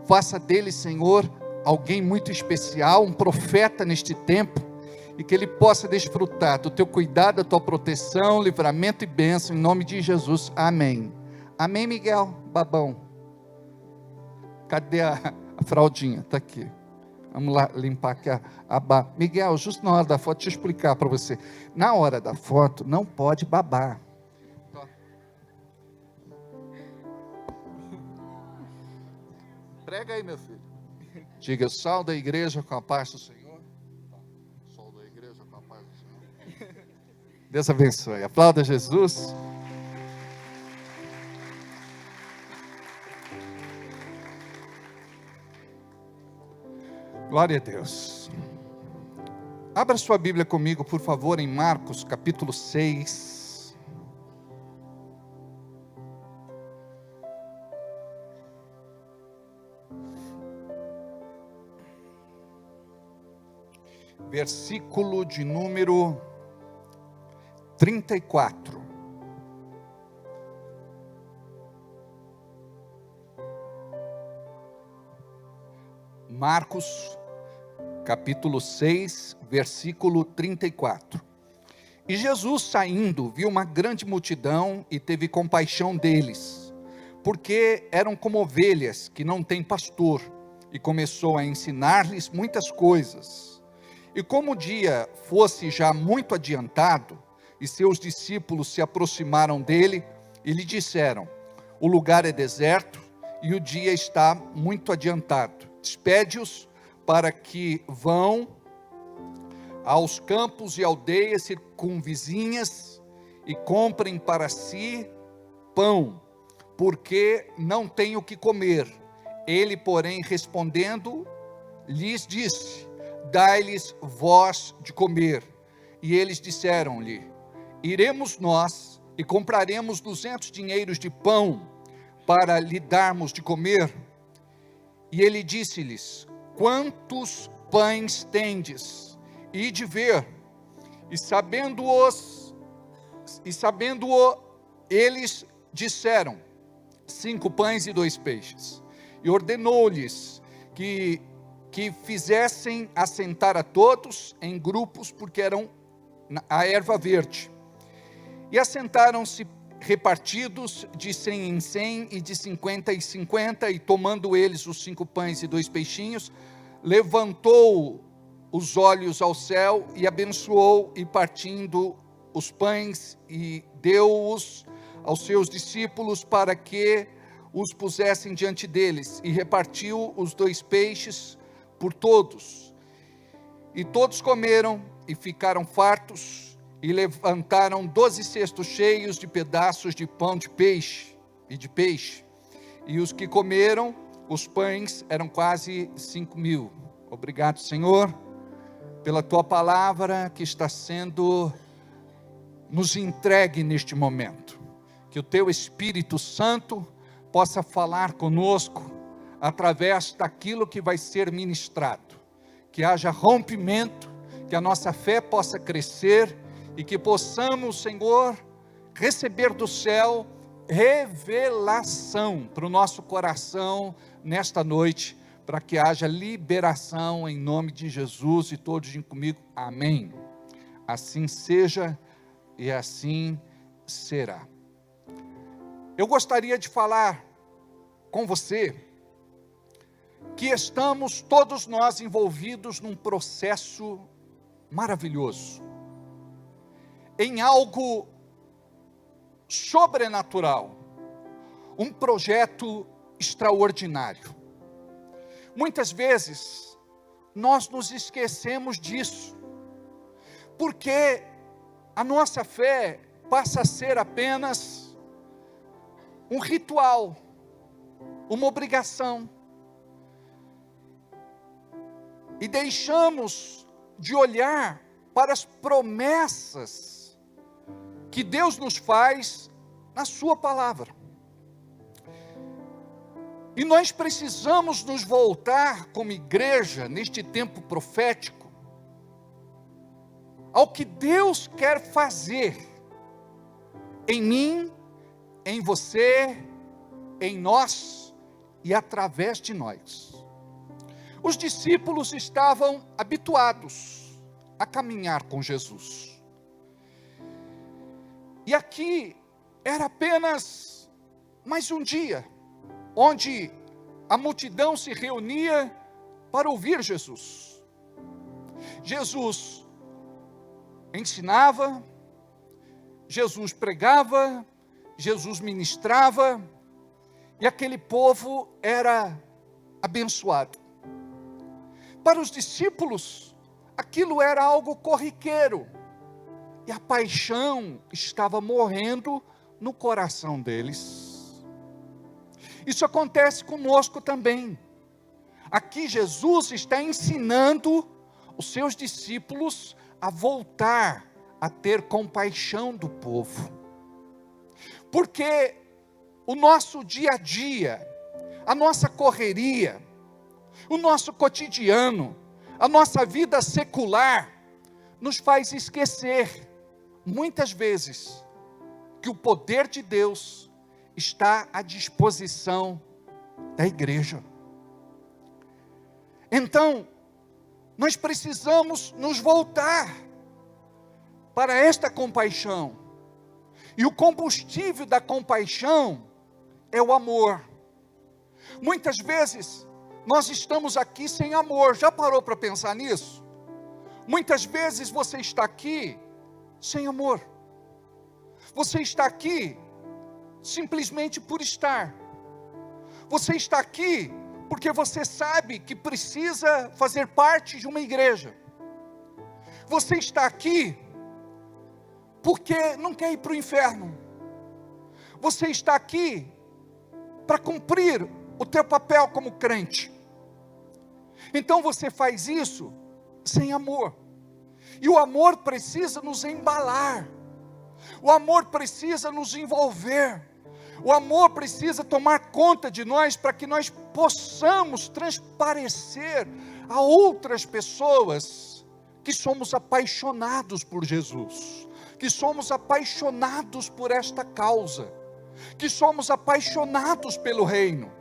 Faça dele, Senhor, alguém muito especial, um profeta neste tempo. E que ele possa desfrutar do teu cuidado, da tua proteção, livramento e bênção, em nome de Jesus. Amém. Amém, Miguel, babão. Cadê a fraldinha? Está aqui. Vamos lá limpar aqui a baba. Miguel, justo na hora da foto, deixa eu explicar para você. Na hora da foto, não pode babar. Prega aí, meu filho. Diga: sal da igreja com a paz do Senhor. Sal da igreja com a paz do Senhor. Deus abençoe. Aplauda Jesus. Glória a Deus. Abra sua Bíblia comigo, por favor, em Marcos, capítulo 6. Versículo de número 34. Marcos, capítulo 6, versículo 34. E Jesus, saindo, viu uma grande multidão e teve compaixão deles, porque eram como ovelhas que não têm pastor, e começou a ensinar-lhes muitas coisas. E como o dia fosse já muito adiantado, e seus discípulos se aproximaram dele e lhe disseram: o lugar é deserto e o dia está muito adiantado. Despede-os para que vão aos campos e aldeias circunvizinhas e comprem para si pão, porque não têm o que comer. Ele, porém, respondendo, lhes disse: dai-lhes vós de comer. E eles disseram-lhe: iremos nós e compraremos 200 dinheiros de pão para lhe darmos de comer. E ele disse-lhes: quantos pães tendes? Ide ver. E sabendo-o, eles disseram: 5 pães e 2 peixes. E ordenou-lhes que fizessem assentar a todos em grupos, porque eram a erva verde. E assentaram-se repartidos de 100 em 100 e de 50 em 50, e tomando eles os 5 pães e 2 peixinhos, levantou os olhos ao céu e abençoou, e partindo os pães e deu-os aos seus discípulos para que os pusessem diante deles, e repartiu os 2 peixes por todos. E todos comeram e ficaram fartos, e levantaram 12 cestos cheios de pedaços de pão de peixe. E os que comeram os pães eram quase 5.000. Obrigado, Senhor, pela tua palavra que está sendo nos entregue neste momento. Que o teu Espírito Santo possa falar conosco através daquilo que vai ser ministrado. Que haja rompimento, que a nossa fé possa crescer e que possamos, Senhor, receber do céu revelação para o nosso coração nesta noite, para que haja liberação em nome de Jesus. E todos digam comigo: amém. Assim seja e assim será. Eu gostaria de falar com você que estamos todos nós envolvidos num processo maravilhoso, em algo sobrenatural, um projeto extraordinário. Muitas vezes nós nos esquecemos disso, porque a nossa fé passa a ser apenas um ritual, uma obrigação, e deixamos de olhar para as promessas que Deus nos faz na sua palavra. E nós precisamos nos voltar como igreja neste tempo profético ao que Deus quer fazer em mim, em você, em nós e através de nós. Os discípulos estavam habituados a caminhar com Jesus. E aqui era apenas mais um dia, onde a multidão se reunia para ouvir Jesus. Jesus ensinava, Jesus pregava, Jesus ministrava, e aquele povo era abençoado. Para os discípulos, aquilo era algo corriqueiro, e a paixão estava morrendo no coração deles. Isso acontece conosco também. Aqui Jesus está ensinando os seus discípulos a voltar a ter compaixão do povo. Porque o nosso dia a dia, a nossa correria, o nosso cotidiano, a nossa vida secular, nos faz esquecer, muitas vezes, que o poder de Deus está à disposição da igreja. Então, nós precisamos nos voltar para esta compaixão. E o combustível da compaixão é o amor. Muitas vezes, nós estamos aqui sem amor. Já parou para pensar nisso? Muitas vezes você está aqui sem amor. Você está aqui simplesmente por estar. Você está aqui porque você sabe que precisa fazer parte de uma igreja. Você está aqui porque não quer ir para o inferno. Você está aqui para cumprir o teu papel como crente. Então você faz isso sem amor. E o amor precisa nos embalar. O amor precisa nos envolver. O amor precisa tomar conta de nós para que nós possamos transparecer a outras pessoas que somos apaixonados por Jesus, que somos apaixonados por esta causa, que somos apaixonados pelo reino.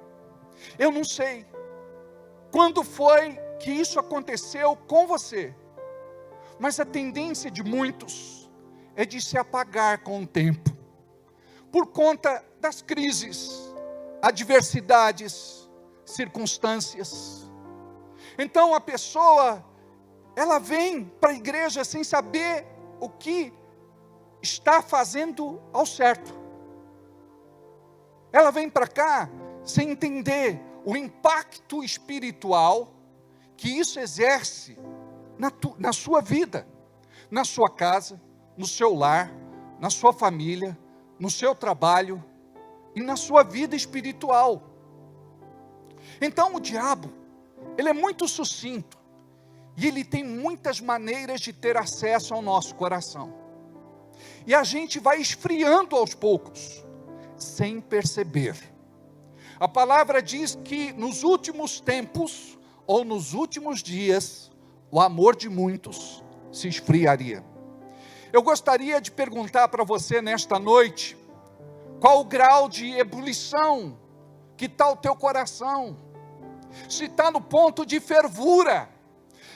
Eu não sei quando foi que isso aconteceu com você, mas a tendência de muitos é de se apagar com o tempo, por conta das crises, adversidades, circunstâncias. Então a pessoa, ela vem para a igreja sem saber o que está fazendo ao certo. Ela vem para cá sem entender o impacto espiritual que isso exerce na sua vida, na sua casa, no seu lar, na sua família, no seu trabalho e na sua vida espiritual. Então o diabo, ele é muito sucinto e ele tem muitas maneiras de ter acesso ao nosso coração. E a gente vai esfriando aos poucos, sem perceber. A palavra diz que nos últimos tempos, ou nos últimos dias, o amor de muitos se esfriaria. Eu gostaria de perguntar para você nesta noite, qual o grau de ebulição que está o teu coração? Se está no ponto de fervura.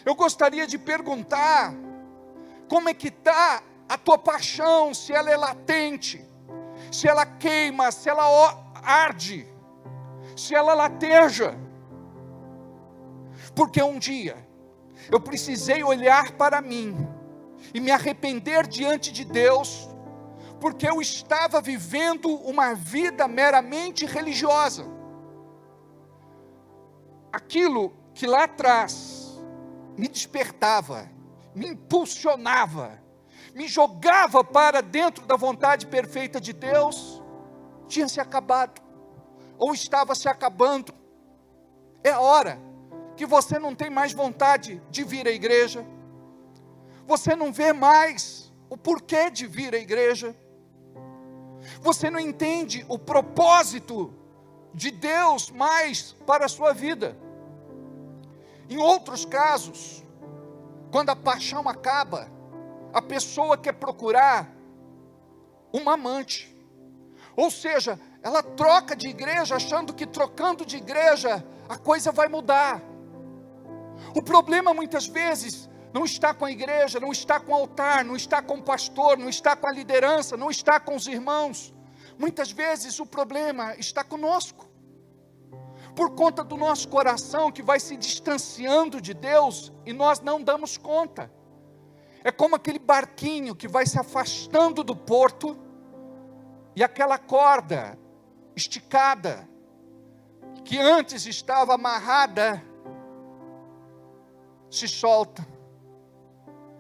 Eu gostaria de perguntar, como é que está a tua paixão, se ela é latente, se ela queima, se ela arde, se ela lateja. Porque um dia, eu precisei olhar para mim, e me arrepender diante de Deus, porque eu estava vivendo uma vida meramente religiosa. Aquilo que lá atrás me despertava, me impulsionava, me jogava para dentro da vontade perfeita de Deus, tinha se acabado, ou estava se acabando. É a hora que você não tem mais vontade de vir à igreja, você não vê mais o porquê de vir à igreja, você não entende o propósito de Deus mais para a sua vida. Em outros casos, quando a paixão acaba, a pessoa quer procurar uma amante, ou seja, ela troca de igreja achando que trocando de igreja a coisa vai mudar. O problema muitas vezes não está com a igreja, não está com o altar, não está com o pastor, não está com a liderança, não está com os irmãos. Muitas vezes o problema está conosco, por conta do nosso coração que vai se distanciando de Deus e nós não damos conta. É como aquele barquinho que vai se afastando do porto e aquela corda esticada, que antes estava amarrada, se solta.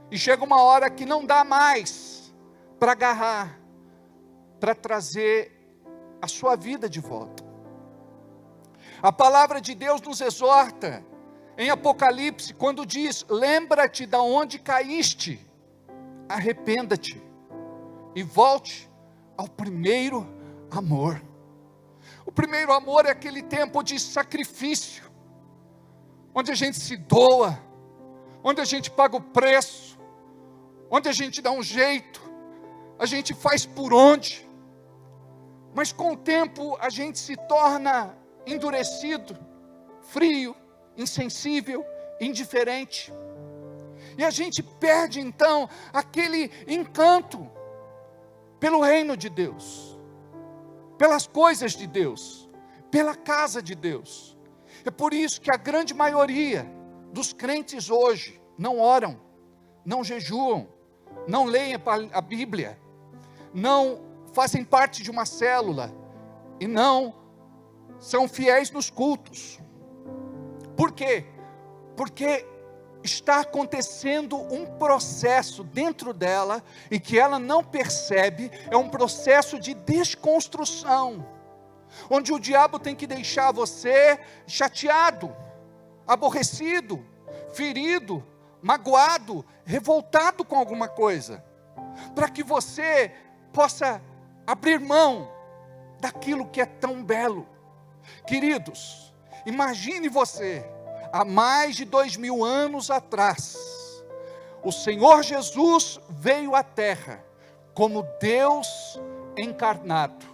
E chega uma hora que não dá mais para agarrar, para trazer a sua vida de volta. A palavra de Deus nos exorta em Apocalipse, quando diz: lembra-te de onde caíste, arrependa-te e volte ao primeiro amor. O primeiro amor é aquele tempo de sacrifício, onde a gente se doa, onde a gente paga o preço, onde a gente dá um jeito, a gente faz por onde, mas com o tempo a gente se torna endurecido, frio, insensível, indiferente, e a gente perde então aquele encanto pelo reino de Deus, pelas coisas de Deus, pela casa de Deus. É por isso que a grande maioria dos crentes hoje não oram, não jejuam, não leem a Bíblia, não fazem parte de uma célula e não são fiéis nos cultos. Por quê? Porque está acontecendo um processo dentro dela e que ela não percebe. É um processo de desconstrução, onde o diabo tem que deixar você chateado, aborrecido, ferido, magoado, revoltado com alguma coisa, para que você possa abrir mão daquilo que é tão belo. Queridos, imagine você, há mais de 2000 anos atrás, o Senhor Jesus veio à terra como Deus encarnado.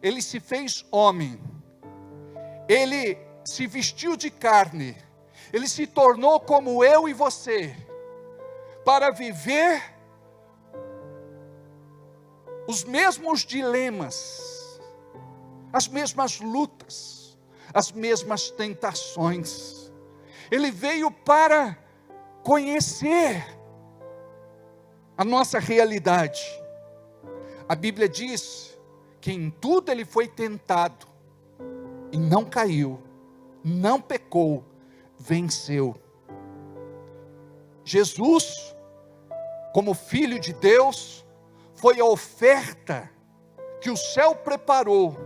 Ele se fez homem, ele se vestiu de carne, ele se tornou como eu e você, para viver os mesmos dilemas, as mesmas lutas, as mesmas tentações. Ele veio para conhecer a nossa realidade. A Bíblia diz que em tudo ele foi tentado e não caiu, não pecou, venceu. Jesus, como Filho de Deus, foi a oferta que o céu preparou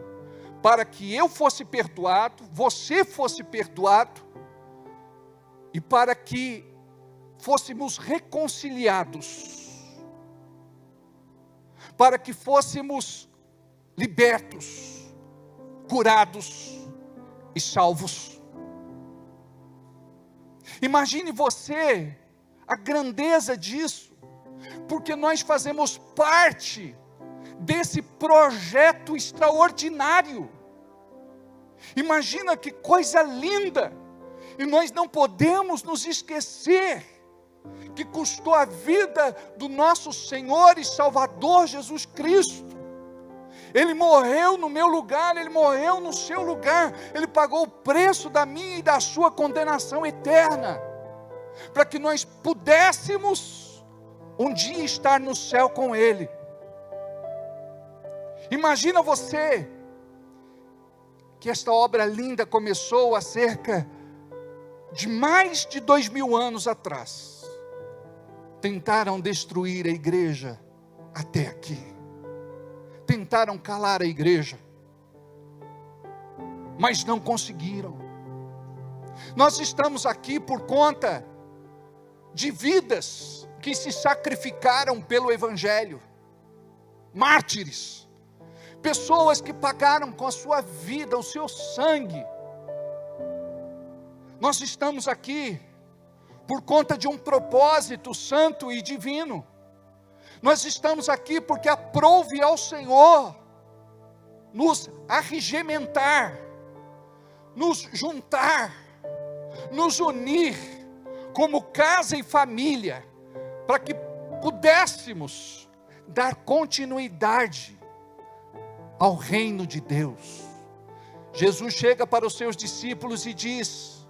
para que eu fosse perdoado, você fosse perdoado, e para que fôssemos reconciliados, para que fôssemos libertos, curados e salvos. Imagine você a grandeza disso, porque nós fazemos parte desse projeto extraordinário. Imagina que coisa linda, e nós não podemos nos esquecer que custou a vida do nosso Senhor e Salvador Jesus Cristo. Ele morreu no meu lugar, Ele morreu no seu lugar, Ele pagou o preço da minha e da sua condenação eterna, para que nós pudéssemos um dia estar no céu com Ele. Imagina você, que esta obra linda começou há cerca de mais de 2000 anos atrás. Tentaram destruir a igreja até aqui. Tentaram calar a igreja, mas não conseguiram. Nós estamos aqui por conta de vidas que se sacrificaram pelo Evangelho, mártires, pessoas que pagaram com a sua vida, o seu sangue. Nós estamos aqui por conta de um propósito santo e divino. Nós estamos aqui porque aprouve ao Senhor nos arregimentar, nos juntar, nos unir como casa e família, para que pudéssemos dar continuidade ao reino de Deus. Jesus chega para os seus discípulos e diz: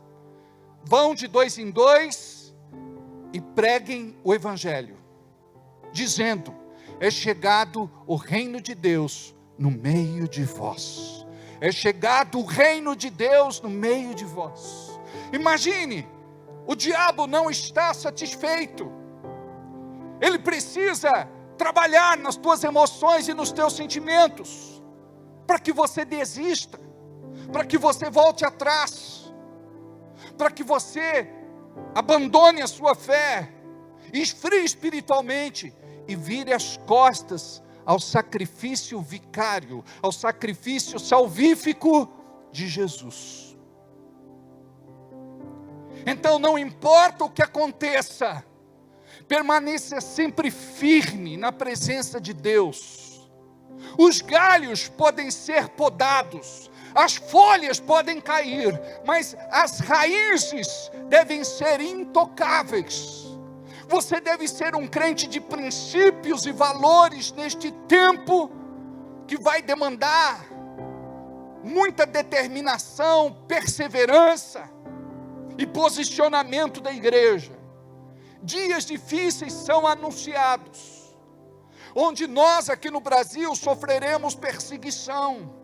vão de 2 em 2 e preguem o Evangelho, dizendo: é chegado o reino de Deus no meio de vós. É chegado o reino de Deus no meio de vós. Imagine, o diabo não está satisfeito. Ele precisa trabalhar nas tuas emoções e nos teus sentimentos, para que você desista, para que você volte atrás, para que você abandone a sua fé, esfrie espiritualmente e vire as costas ao sacrifício vicário, ao sacrifício salvífico de Jesus. Então não importa o que aconteça, permaneça sempre firme na presença de Deus. Os galhos podem ser podados, as folhas podem cair, mas as raízes devem ser intocáveis. Você deve ser um crente de princípios e valores neste tempo que vai demandar muita determinação, perseverança e posicionamento da igreja. Dias difíceis são anunciados, onde nós aqui no Brasil sofreremos perseguição.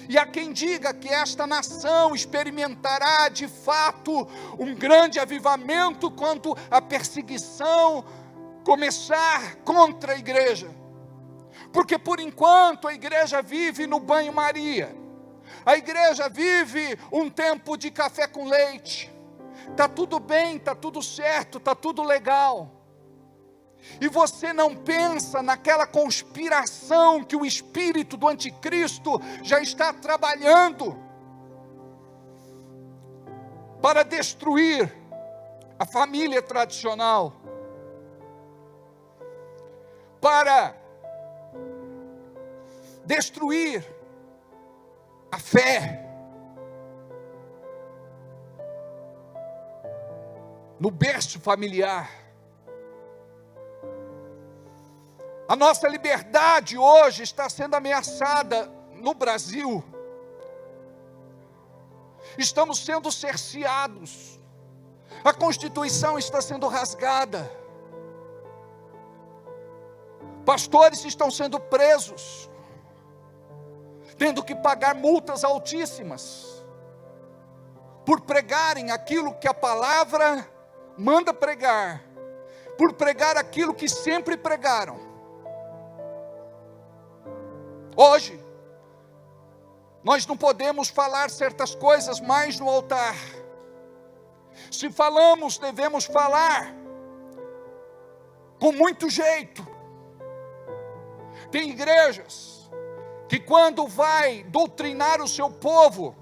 E há quem diga que esta nação experimentará de fato um grande avivamento quando a perseguição começar contra a igreja. Porque por enquanto a igreja vive no banho-maria. A igreja vive um tempo de café com leite. Está tudo bem, está tudo certo, está tudo legal. E você não pensa naquela conspiração que o espírito do anticristo já está trabalhando para destruir a família tradicional, para destruir a fé no berço familiar. A nossa liberdade hoje está sendo ameaçada no Brasil. Estamos sendo cerceados. A Constituição está sendo rasgada. Pastores estão sendo presos, tendo que pagar multas altíssimas, por pregarem aquilo que a palavra manda pregar, por pregar aquilo que sempre pregaram. Hoje, nós não podemos falar certas coisas mais no altar. Se falamos, devemos falar com muito jeito. Tem igrejas que quando vai doutrinar o seu povo,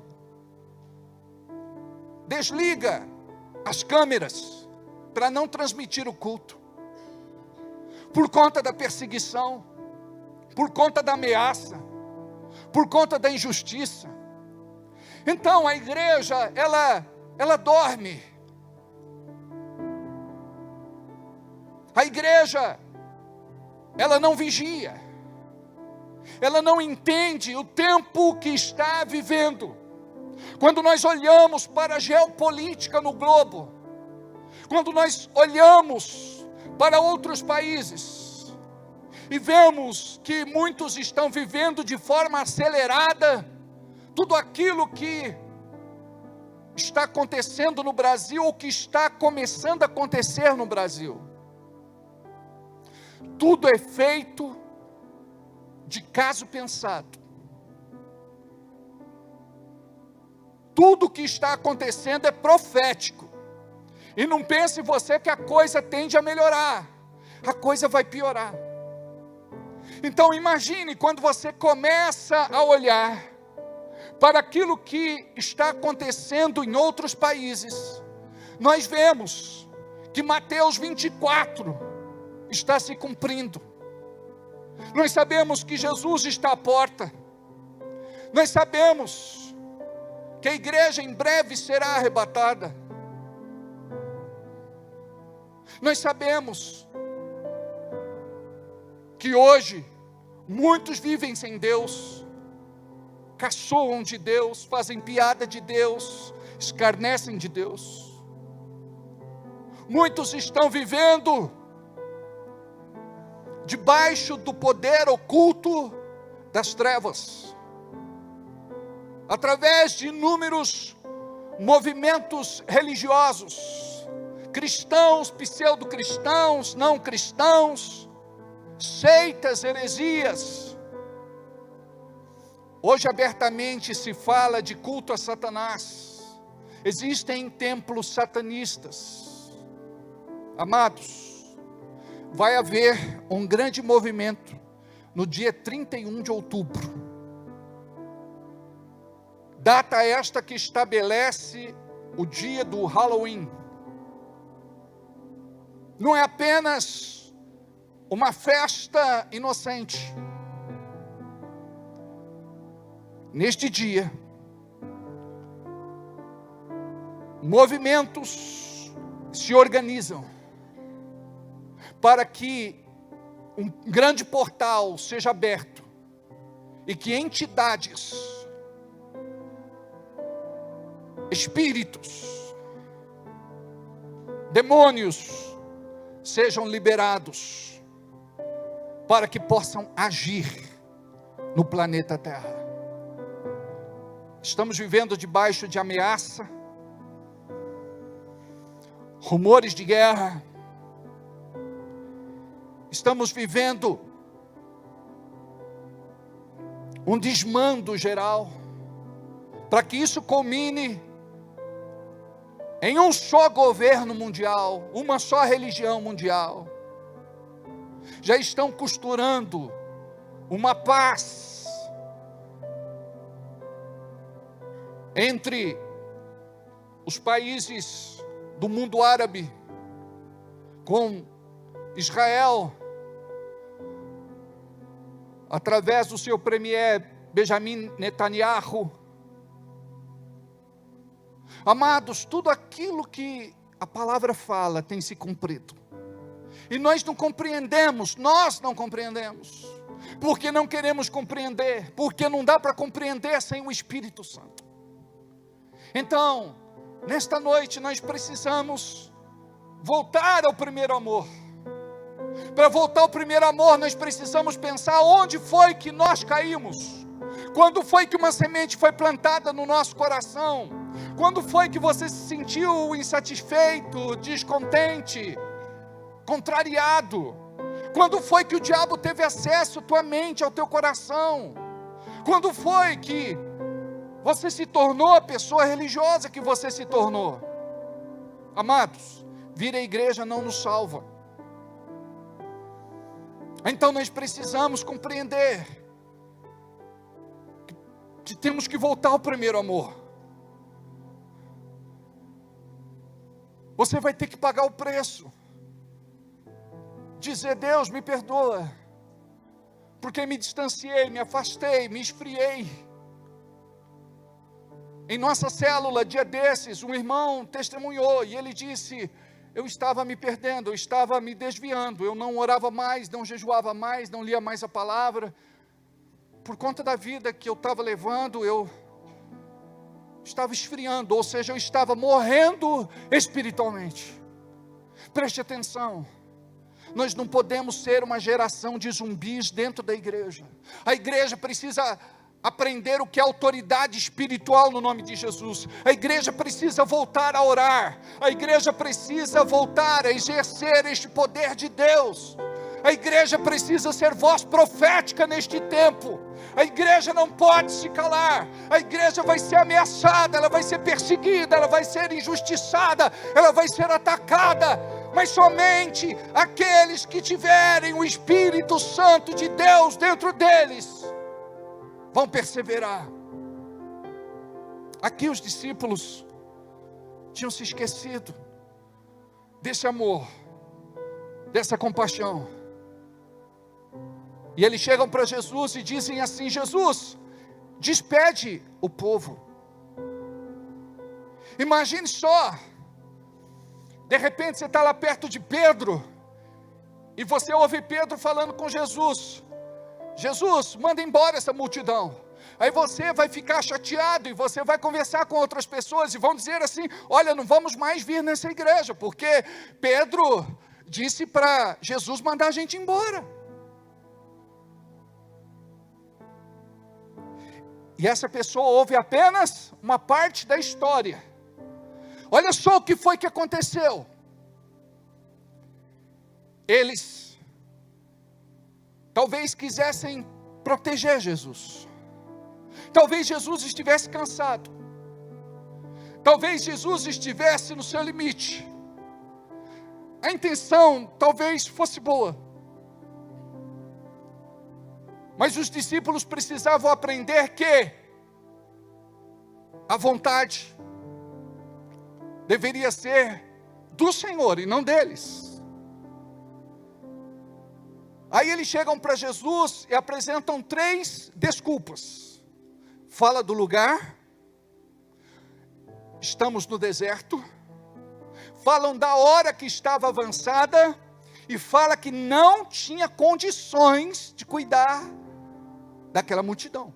desliga as câmeras para não transmitir o culto, por conta da perseguição, por conta da ameaça, por conta da injustiça. Então a igreja, ela dorme. A igreja, ela não vigia. Ela não entende o tempo que está vivendo. Quando nós olhamos para a geopolítica no globo, quando nós olhamos para outros países, e vemos que muitos estão vivendo de forma acelerada tudo aquilo que está acontecendo no Brasil, ou que está começando a acontecer no Brasil. Tudo é feito de caso pensado. Tudo que está acontecendo é profético. E não pense você que a coisa tende a melhorar. A coisa vai piorar. Então imagine quando você começa a olhar para aquilo que está acontecendo em outros países. Nós vemos que Mateus 24 está se cumprindo. Nós sabemos que Jesus está à porta. Nós sabemos que a igreja em breve será arrebatada. Nós sabemos que hoje muitos vivem sem Deus, caçoam de Deus, fazem piada de Deus, escarnecem de Deus. Muitos estão vivendo debaixo do poder oculto das trevas, através de inúmeros movimentos religiosos, cristãos, pseudo-cristãos, não cristãos, seitas, heresias. Hoje abertamente se fala de culto a Satanás. Existem templos satanistas. Amados, vai haver um grande movimento no dia 31 de outubro. Data esta que estabelece o dia do Halloween. Não é apenas uma festa inocente. Neste dia, movimentos se organizam para que um grande portal seja aberto e que entidades, espíritos, demônios sejam liberados para que possam agir no planeta Terra. Estamos vivendo debaixo de ameaça, rumores de guerra. Estamos vivendo um desmando geral, para que isso culmine em um só governo mundial, uma só religião mundial. Já estão costurando uma paz entre os países do mundo árabe com Israel, através do seu premier Benjamin Netanyahu. Amados, tudo aquilo que a palavra fala tem se cumprido. E nós não compreendemos, porque não queremos compreender, porque não dá para compreender sem o Espírito Santo. Então, nesta noite nós precisamos voltar ao primeiro amor. Para voltar ao primeiro amor, nós precisamos pensar onde foi que nós caímos. Quando foi que uma semente foi plantada no nosso coração? Quando foi que você se sentiu insatisfeito, descontente, contrariado? Quando foi que o diabo teve acesso à tua mente, ao teu coração? Quando foi que você se tornou a pessoa religiosa que você se tornou? Amados, vir à igreja não nos salva. Então nós precisamos compreender que temos que voltar ao primeiro amor. Você vai ter que pagar o preço. Dizer: Deus, me perdoa, porque me distanciei, me afastei, me esfriei. Em nossa célula, dia desses, um irmão testemunhou e ele disse: eu estava me perdendo, eu estava me desviando, eu não orava mais, não jejuava mais, não lia mais a palavra. Por conta da vida que eu estava levando, eu estava esfriando, ou seja, eu estava morrendo espiritualmente. Preste atenção, nós não podemos ser uma geração de zumbis dentro da igreja. A igreja precisa aprender o que é autoridade espiritual no nome de Jesus. A igreja precisa voltar a orar. A igreja precisa voltar a exercer este poder de Deus. A igreja precisa ser voz profética neste tempo. A igreja não pode se calar. A igreja vai ser ameaçada, ela vai ser perseguida, ela vai ser injustiçada, ela vai ser atacada. Mas somente aqueles que tiverem o Espírito Santo de Deus dentro deles vão perseverar. Aqui os discípulos tinham se esquecido desse amor, dessa compaixão. E eles chegam para Jesus e dizem assim: Jesus, despede o povo. Imagine só, de repente você está lá perto de Pedro, e você ouve Pedro falando com Jesus: Jesus, manda embora essa multidão. Aí você vai ficar chateado e você vai conversar com outras pessoas e vão dizer assim: olha, não vamos mais vir nessa igreja, porque Pedro disse para Jesus mandar a gente embora. E essa pessoa ouve apenas uma parte da história. Olha só o que foi que aconteceu. Eles talvez quisessem proteger Jesus. Talvez Jesus estivesse cansado. Talvez Jesus estivesse no seu limite. A intenção talvez fosse boa. Mas os discípulos precisavam aprender que a vontade deveria ser do Senhor e não deles. Aí eles chegam para Jesus e apresentam 3 desculpas. Fala do lugar, estamos no deserto, falam da hora que estava avançada e fala que não tinha condições de cuidar daquela multidão.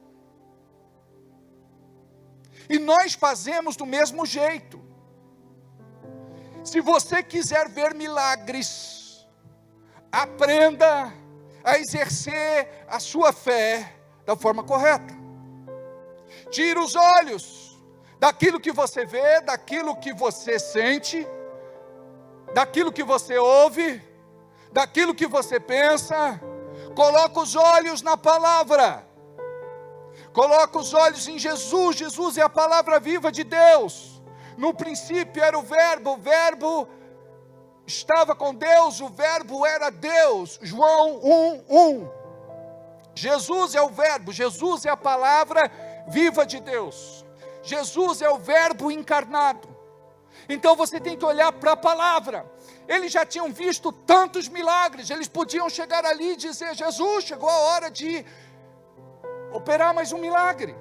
E nós fazemos do mesmo jeito. Se você quiser ver milagres, aprenda a exercer a sua fé da forma correta. Tira os olhos daquilo que você vê, daquilo que você sente, daquilo que você ouve, daquilo que você pensa. Coloca os olhos na palavra. Coloca os olhos em Jesus. Jesus é a palavra viva de Deus. No princípio era o Verbo estava com Deus, o Verbo era Deus. João 1:1. Jesus é o Verbo, Jesus é a palavra viva de Deus. Jesus é o Verbo encarnado. Então você tem que olhar para a palavra. Eles já tinham visto tantos milagres, eles podiam chegar ali e dizer: Jesus, chegou a hora de operar mais um milagre,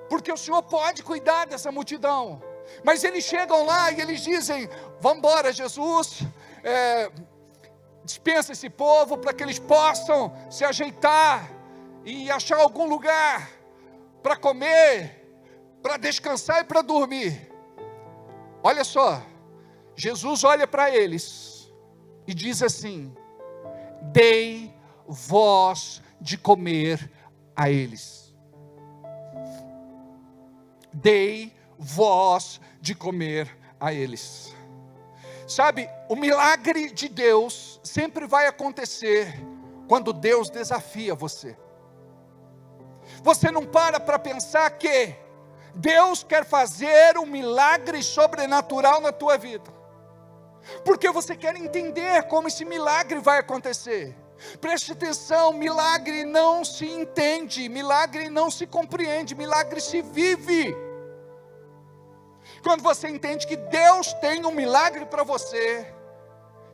porque o Senhor pode cuidar dessa multidão. Mas eles chegam lá e eles dizem: vamos embora, Jesus, dispensa esse povo para que eles possam se ajeitar e achar algum lugar para comer, para descansar e para dormir. Olha só, Jesus olha para eles e diz assim: dei vós de comer a eles. Dei vós de comer a eles. Sabe, o milagre de Deus sempre vai acontecer quando Deus desafia você. Você não para pensar que Deus quer fazer um milagre sobrenatural na tua vida, porque você quer entender como esse milagre vai acontecer. Preste atenção, milagre não se entende, milagre não se compreende, milagre se vive. Quando você entende que Deus tem um milagre para você,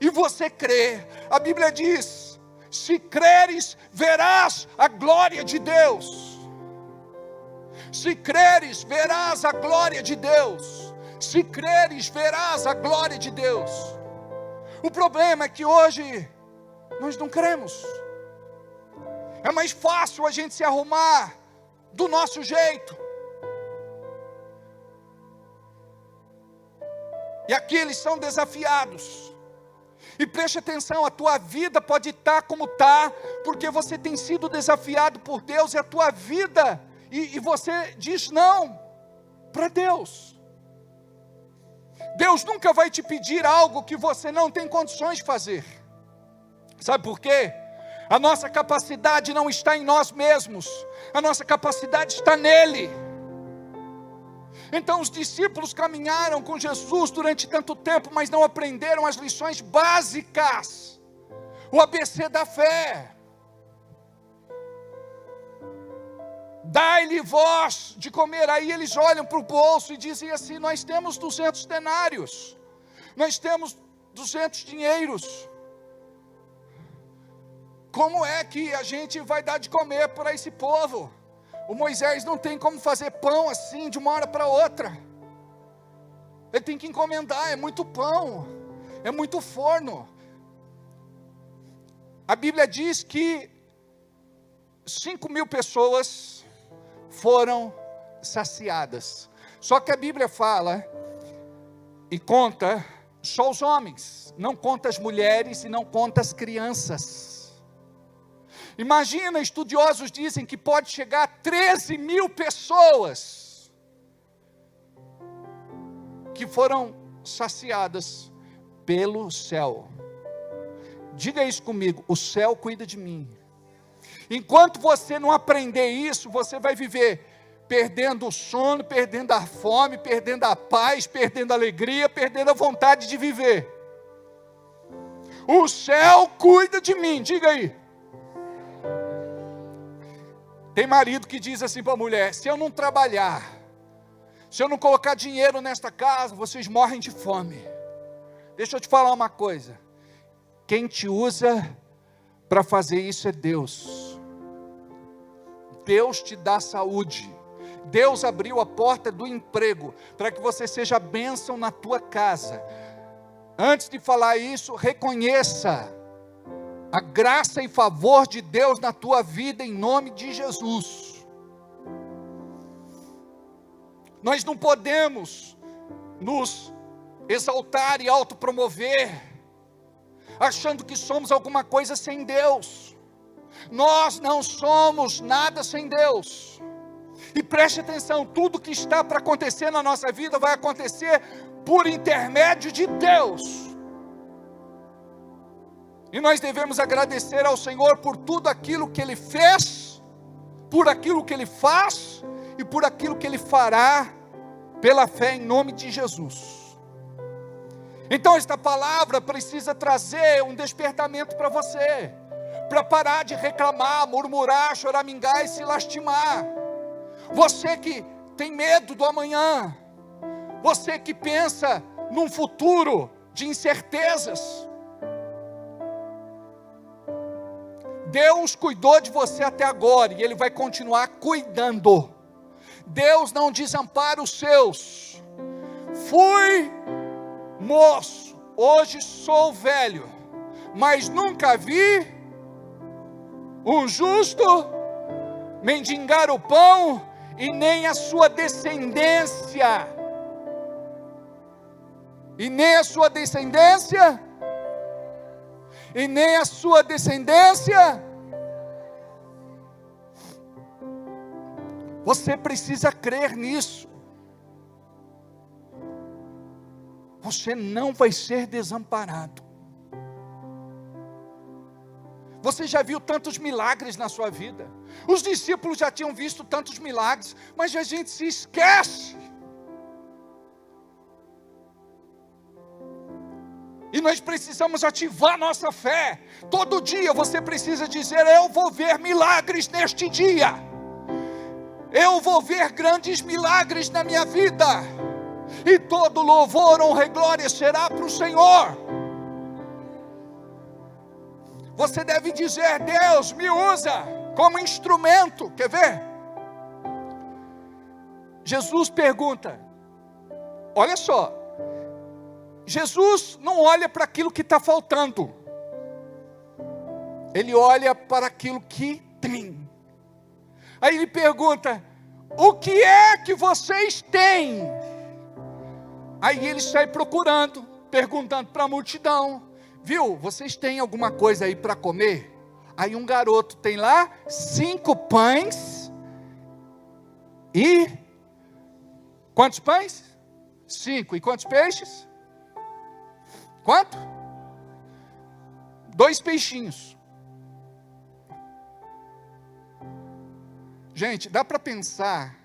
e você crê, a Bíblia diz: se creres, verás a glória de Deus. Se creres, verás a glória de Deus. Se creres, verás a glória de Deus. O problema é que hoje nós não cremos. É mais fácil a gente se arrumar do nosso jeito. E aqui eles são desafiados. E preste atenção, a tua vida pode estar como está, porque você tem sido desafiado por Deus, e a tua vida, e você diz não para Deus. Deus nunca vai te pedir algo que você não tem condições de fazer. Sabe por quê? A nossa capacidade não está em nós mesmos, a nossa capacidade está nele. Então os discípulos caminharam com Jesus durante tanto tempo, mas não aprenderam as lições básicas, o ABC da fé. Dai-lhe vós de comer. Aí eles olham para o bolso e dizem assim: nós temos 200 denários, nós temos 200 dinheiros. Como é que a gente vai dar de comer para esse povo? O Moisés não tem como fazer pão assim de uma hora para outra. Ele tem que encomendar, é muito pão, é muito forno. A Bíblia diz que 5.000 pessoas foram saciadas. Só que a Bíblia fala e conta só os homens, não conta as mulheres e não conta as crianças. Imagina, estudiosos dizem que pode chegar a 13.000 pessoas que foram saciadas pelo céu. Diga isso comigo: o céu cuida de mim. Enquanto você não aprender isso, você vai viver perdendo o sono, perdendo a fome, perdendo a paz, perdendo a alegria, perdendo a vontade de viver. O céu cuida de mim, diga aí. Tem marido que diz assim para a mulher: se eu não trabalhar, se eu não colocar dinheiro nesta casa, vocês morrem de fome. Deixa eu te falar uma coisa: quem te usa para fazer isso é Deus. Deus te dá saúde. Deus abriu a porta do emprego para que você seja bênção na tua casa. Antes de falar isso, reconheça a graça e favor de Deus na tua vida, em nome de Jesus. Nós não podemos nos exaltar e autopromover, achando que somos alguma coisa sem Deus. Nós não somos nada sem Deus. E preste atenção, tudo que está para acontecer na nossa vida vai acontecer por intermédio de Deus. E nós devemos agradecer ao Senhor por tudo aquilo que Ele fez, por aquilo que Ele faz e por aquilo que Ele fará, pela fé em nome de Jesus. Então esta palavra precisa trazer um despertamento para você, para parar de reclamar, murmurar, choramingar e se lastimar. Você que tem medo do amanhã, você que pensa num futuro de incertezas, Deus cuidou de você até agora e Ele vai continuar cuidando. Deus não desampara os seus. Fui moço, hoje sou velho, mas nunca vi um justo mendigar o pão, e nem a sua descendência, e nem a sua descendência, e nem a sua descendência. Você precisa crer nisso. Você não vai ser desamparado. Você já viu tantos milagres na sua vida. Os discípulos já tinham visto tantos milagres, mas a gente se esquece. E nós precisamos ativar nossa fé. Todo dia você precisa dizer: eu vou ver milagres neste dia. Eu vou ver grandes milagres na minha vida. E todo louvor, honra e glória será para o Senhor. Você deve dizer: Deus, me usa como instrumento. Quer ver? Jesus pergunta, olha só, Jesus não olha para aquilo que está faltando, Ele olha para aquilo que tem. Aí Ele pergunta: o que é que vocês têm? Aí Ele sai procurando, perguntando para a multidão: viu, vocês têm alguma coisa aí para comer? Aí um garoto tem lá 5 pães e... quantos pães? 5. E quantos peixes? Quanto? 2 peixinhos. Gente, dá para pensar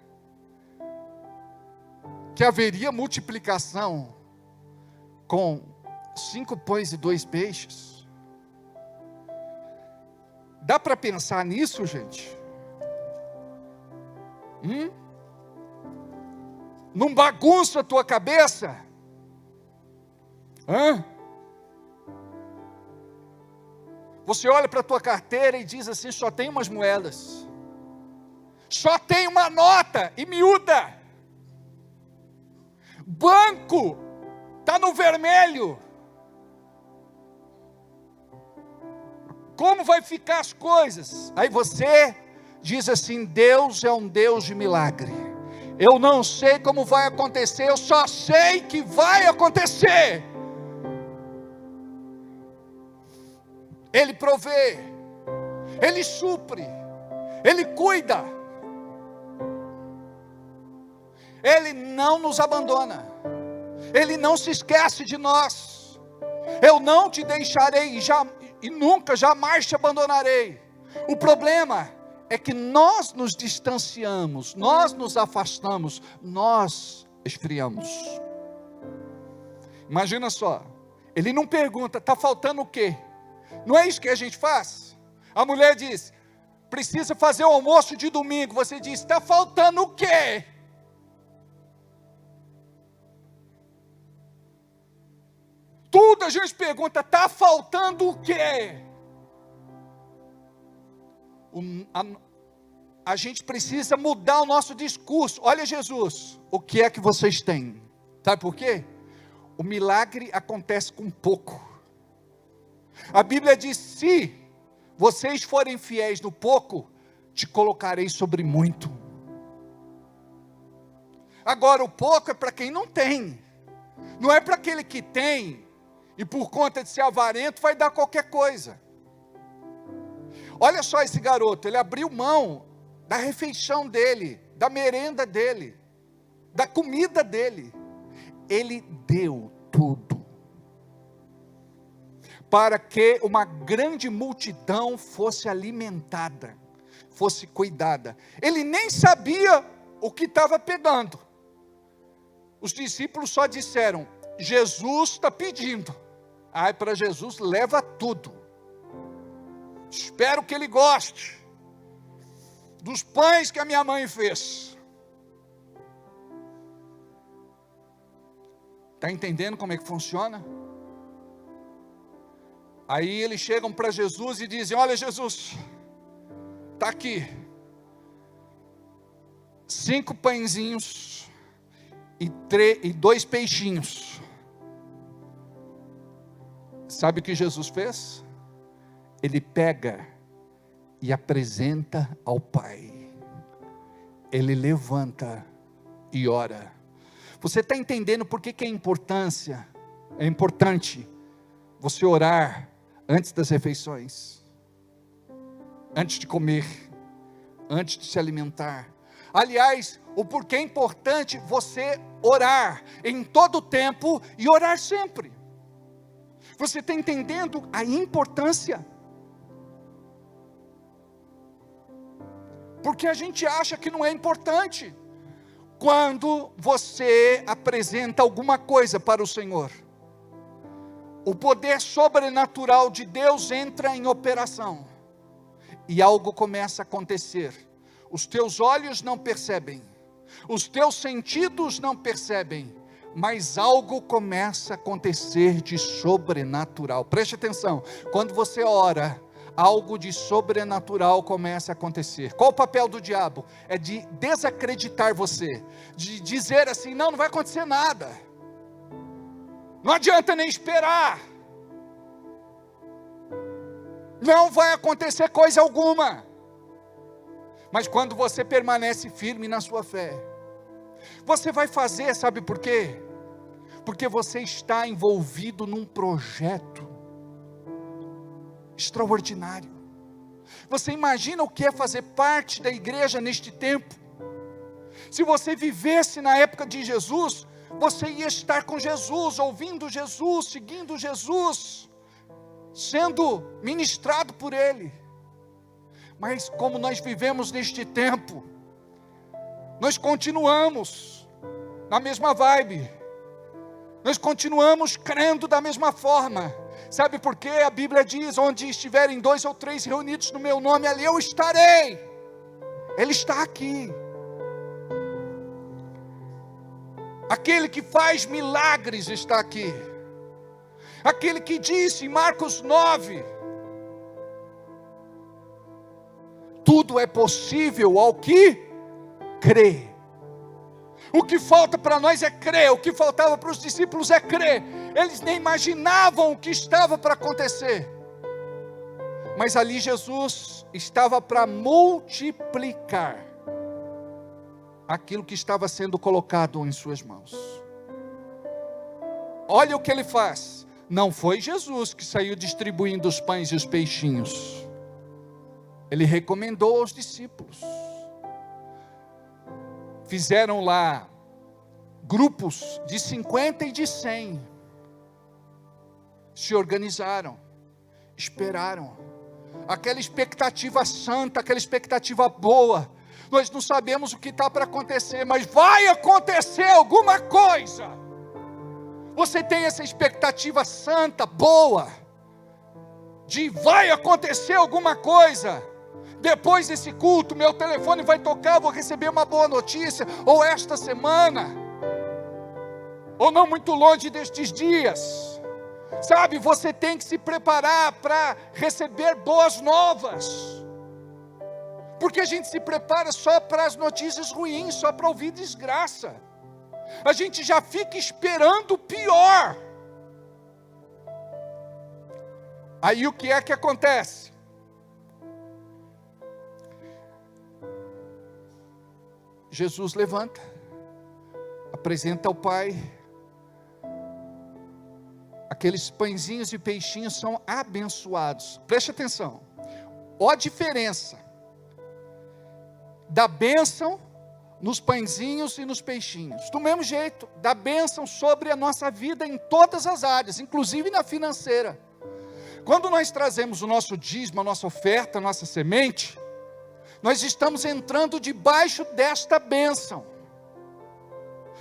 que haveria multiplicação com 5 pães e 2 peixes? Dá para pensar nisso, gente? Não bagunça a tua cabeça? Você olha para a tua carteira e diz assim: só tem umas moedas, só tem uma nota e miúda, banco está no vermelho. Como vai ficar as coisas? Aí você diz assim: Deus é um Deus de milagre. Eu não sei como vai acontecer, eu só sei que vai acontecer. Ele provê, Ele supre, Ele cuida. Ele não nos abandona, Ele não se esquece de nós. Eu não te deixarei e nunca, jamais te abandonarei. O problema é que nós nos distanciamos, nós nos afastamos, nós esfriamos. Imagina só, Ele não pergunta: está faltando o quê? Não é isso que a gente faz? A mulher diz: precisa fazer o almoço de domingo. Você diz: está faltando o quê? Tudo a gente pergunta: está faltando o quê? A gente precisa mudar o nosso discurso. Olha Jesus, o que é que vocês têm? Sabe por quê? O milagre acontece com pouco. A Bíblia diz: se vocês forem fiéis no pouco, te colocarei sobre muito. Agora, o pouco é para quem não tem, não é para aquele que tem e por conta de ser avarento vai dar qualquer coisa. Olha só esse garoto, ele abriu mão da refeição dele, da merenda dele, da comida dele. Ele deu tudo, para que uma grande multidão fosse alimentada, fosse cuidada. Ele nem sabia o que estava pegando. Os discípulos só disseram: Jesus está pedindo. Ai, para Jesus leva tudo. Espero que ele goste dos pães que a minha mãe fez. Está entendendo como é que funciona? Aí eles chegam para Jesus e dizem: olha, Jesus, está aqui 5 pãezinhos e 2 peixinhos. Sabe o que Jesus fez? Ele pega e apresenta ao Pai. Ele levanta e ora. Você está entendendo por que é importante você orar antes das refeições, antes de comer, antes de se alimentar? Aliás, o porquê é importante você orar em todo o tempo e orar sempre. Você está entendendo a importância? Porque a gente acha que não é importante. Quando você apresenta alguma coisa para o Senhor, o poder sobrenatural de Deus entra em operação, e algo começa a acontecer. Os teus olhos não percebem, os teus sentidos não percebem, mas algo começa a acontecer de sobrenatural. Preste atenção, quando você ora, algo de sobrenatural começa a acontecer. Qual o papel do diabo? É de desacreditar você, de dizer assim: não vai acontecer nada, não adianta nem esperar, não vai acontecer coisa alguma. Mas quando você permanece firme na sua fé, você vai fazer, sabe por quê? Porque você está envolvido num projeto extraordinário. Você imagina o que é fazer parte da igreja neste tempo? Se você vivesse na época de Jesus, você ia estar com Jesus, ouvindo Jesus, seguindo Jesus, sendo ministrado por Ele. Mas como nós vivemos neste tempo, nós continuamos na mesma vibe, nós continuamos crendo da mesma forma. Sabe por quê? A Bíblia diz: onde estiverem 2 ou 3 reunidos no meu nome, ali eu estarei. Ele está aqui. Aquele que faz milagres está aqui. Aquele que disse em Marcos 9: tudo é possível ao que crê. O que falta para nós é crer. O que faltava para os discípulos é crer. Eles nem imaginavam o que estava para acontecer, mas ali Jesus estava para multiplicar aquilo que estava sendo colocado em suas mãos. Olha o que ele faz. Não foi Jesus que saiu distribuindo os pães e os peixinhos. Ele recomendou aos discípulos. Fizeram lá grupos de 50 e de 100. Se organizaram, esperaram. Aquela expectativa santa, aquela expectativa boa. Nós não sabemos o que está para acontecer, mas vai acontecer alguma coisa. Você tem essa expectativa santa, boa, de vai acontecer alguma coisa. Depois desse culto, meu telefone vai tocar, vou receber uma boa notícia, ou esta semana, ou não muito longe destes dias. Sabe, você tem que se preparar para receber boas novas, porque a gente se prepara só para as notícias ruins, só para ouvir desgraça. A gente já fica esperando o pior. Aí o que é que acontece? Jesus levanta, apresenta ao Pai. Aqueles pãezinhos e peixinhos são abençoados. Preste atenção. Olha a diferença da bênção nos pãezinhos e nos peixinhos. Do mesmo jeito, da bênção sobre a nossa vida em todas as áreas, inclusive na financeira. Quando nós trazemos o nosso dízimo, a nossa oferta, a nossa semente, nós estamos entrando debaixo desta bênção.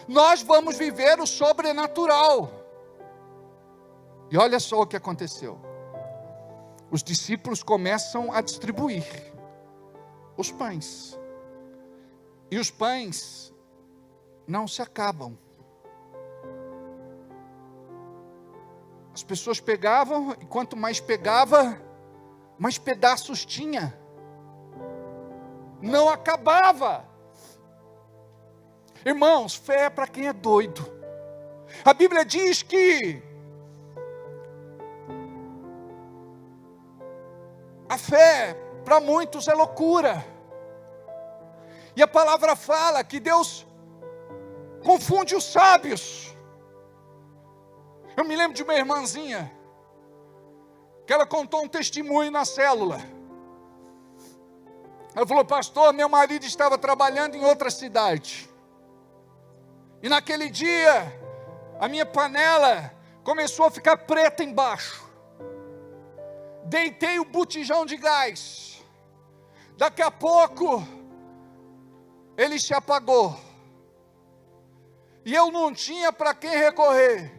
Nós vamos viver o sobrenatural. E olha só o que aconteceu. Os discípulos começam a distribuir os pães. E os pães não se acabam. As pessoas pegavam, e quanto mais pegava, mais pedaços tinha. Não acabava. Irmãos, fé é para quem é doido. A Bíblia diz que a fé para muitos é loucura. E a palavra fala que Deus confunde os sábios. Eu me lembro de uma irmãzinha, que ela contou um testemunho na célula. Ela falou: pastor, meu marido estava trabalhando em outra cidade. E naquele dia, a minha panela começou a ficar preta embaixo. Deitei o botijão de gás. Daqui a pouco, ele se apagou. E eu não tinha para quem recorrer.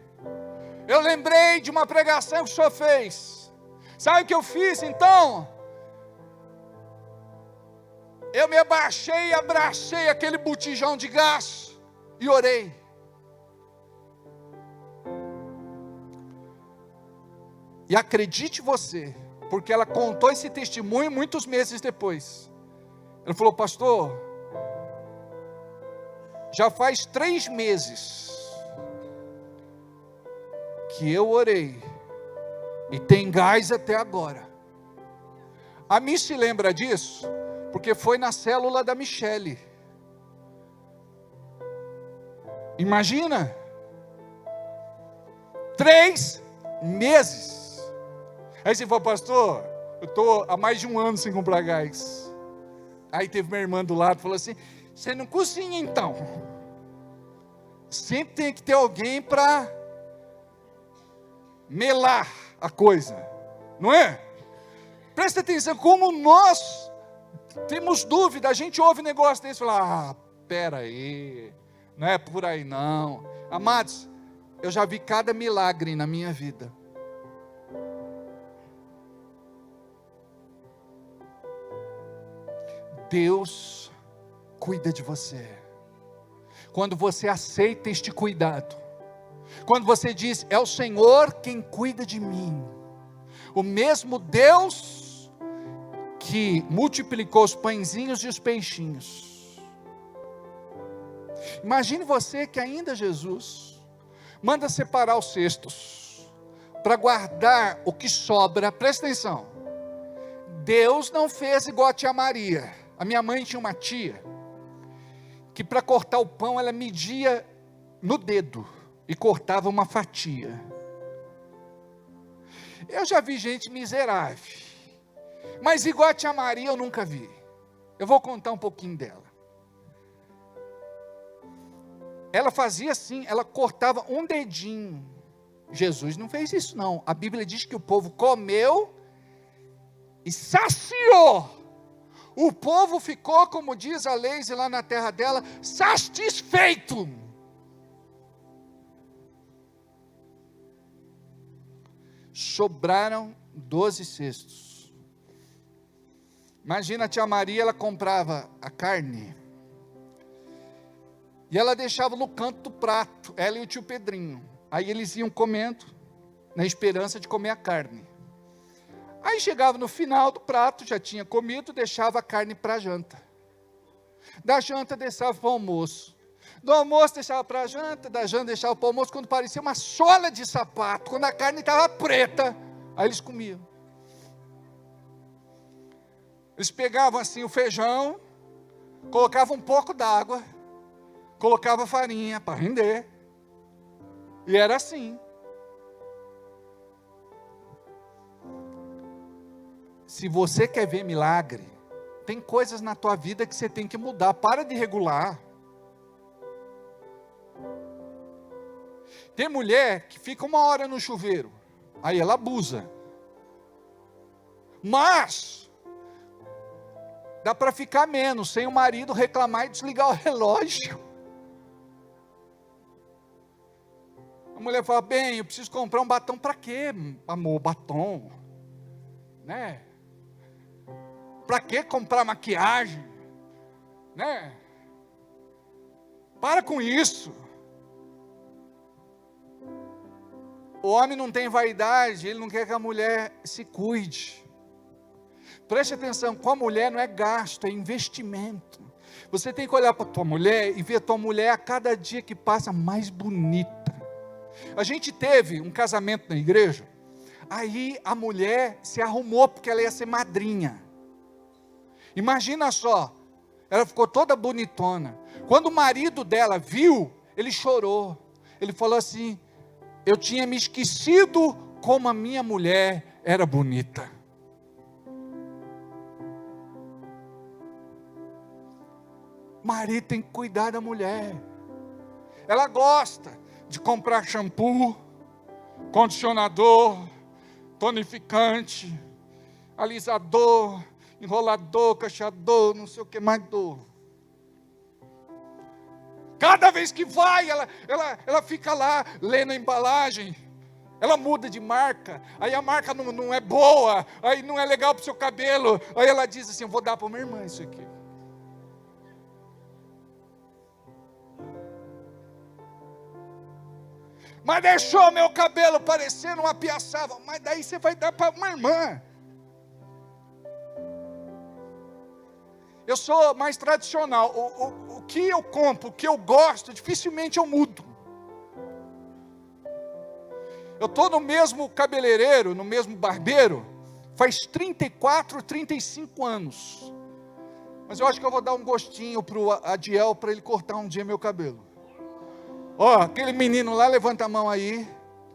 Eu lembrei de uma pregação que o senhor fez. Sabe o que eu fiz então? Eu me abaixei e abracei aquele botijão de gás e orei. E acredite você, porque ela contou esse testemunho muitos meses depois. Ela falou: pastor, já faz 3 meses que eu orei e tem gás até agora. A mim se lembra disso, porque foi na célula da Michele. Imagina, 3 meses. Aí você falou: pastor, eu estou há mais de 1 ano sem comprar gás. Aí teve minha irmã do lado, falou assim: você não cozinha então? Sempre tem que ter alguém para melar a coisa, não é? Presta atenção, como nós temos dúvida, a gente ouve negócio desse e fala: pera aí, não é por aí não. Amados, eu já vi cada milagre na minha vida. Deus cuida de você. Quando você aceita este cuidado, quando você diz: é o Senhor quem cuida de mim, o mesmo Deus que multiplicou os pãezinhos e os peixinhos. Imagine você que ainda Jesus manda separar os cestos para guardar o que sobra. Presta atenção, Deus não fez igual a tia Maria. A minha mãe tinha uma tia que para cortar o pão ela media no dedo e cortava uma fatia. Eu já vi gente miserável, mas igual a tia Maria eu nunca vi. Eu vou contar um pouquinho dela. Ela fazia assim, ela cortava um dedinho. Jesus não fez isso não. A Bíblia diz que o povo comeu e saciou. O povo ficou, como diz a Leise lá na terra dela, satisfeito. Sobraram 12 cestos. Imagina a tia Maria, ela comprava a carne e ela deixava no canto do prato, ela e o tio Pedrinho. Aí eles iam comendo, na esperança de comer a carne. Aí chegava no final do prato, já tinha comido, deixava a carne para a janta. Da janta deixava para o almoço. Do almoço deixava para a janta, da janta deixava para o almoço. Quando parecia uma sola de sapato, quando a carne estava preta, aí eles comiam. Eles pegavam assim o feijão, colocavam um pouco d'água, colocavam farinha para render. E era assim. se você quer ver milagre, tem coisas na tua vida que você tem que mudar. Para de regular. Tem mulher que fica 1 hora no chuveiro, aí ela abusa. Mas dá para ficar menos, sem o marido reclamar e desligar o relógio. A mulher fala, bem, eu preciso comprar um batom. Para quê, amor, batom? Né? Para que comprar maquiagem? Né? Para com isso. O homem não tem vaidade, ele não quer que a mulher se cuide. Preste atenção, com a mulher não é gasto, é investimento. Você tem que olhar para a tua mulher e ver a tua mulher a cada dia que passa mais bonita. A gente teve um casamento na igreja, aí a mulher se arrumou porque ela ia ser madrinha. Imagina só, ela ficou toda bonitona. Quando o marido dela viu, ele chorou. Ele falou assim, eu tinha me esquecido como a minha mulher era bonita. O marido tem que cuidar da mulher. Ela gosta de comprar shampoo, condicionador, tonificante, alisador, enrolador, cacheador, não sei o que mais dor. Cada vez que vai, ela fica lá lendo a embalagem. Ela muda de marca, aí a marca não é boa, aí não é legal para o seu cabelo. Aí ela diz assim, eu vou dar para minha irmã isso aqui. Mas deixou meu cabelo parecendo uma piaçava. Mas daí você vai dar para uma irmã. Eu sou mais tradicional. O que eu compro, o que eu gosto, dificilmente eu mudo. Eu estou no mesmo cabeleireiro, no mesmo barbeiro, faz 34, 35 anos. Mas eu acho que eu vou dar um gostinho para o Adiel, para ele cortar um dia meu cabelo. Ó, aquele menino lá, levanta a mão aí.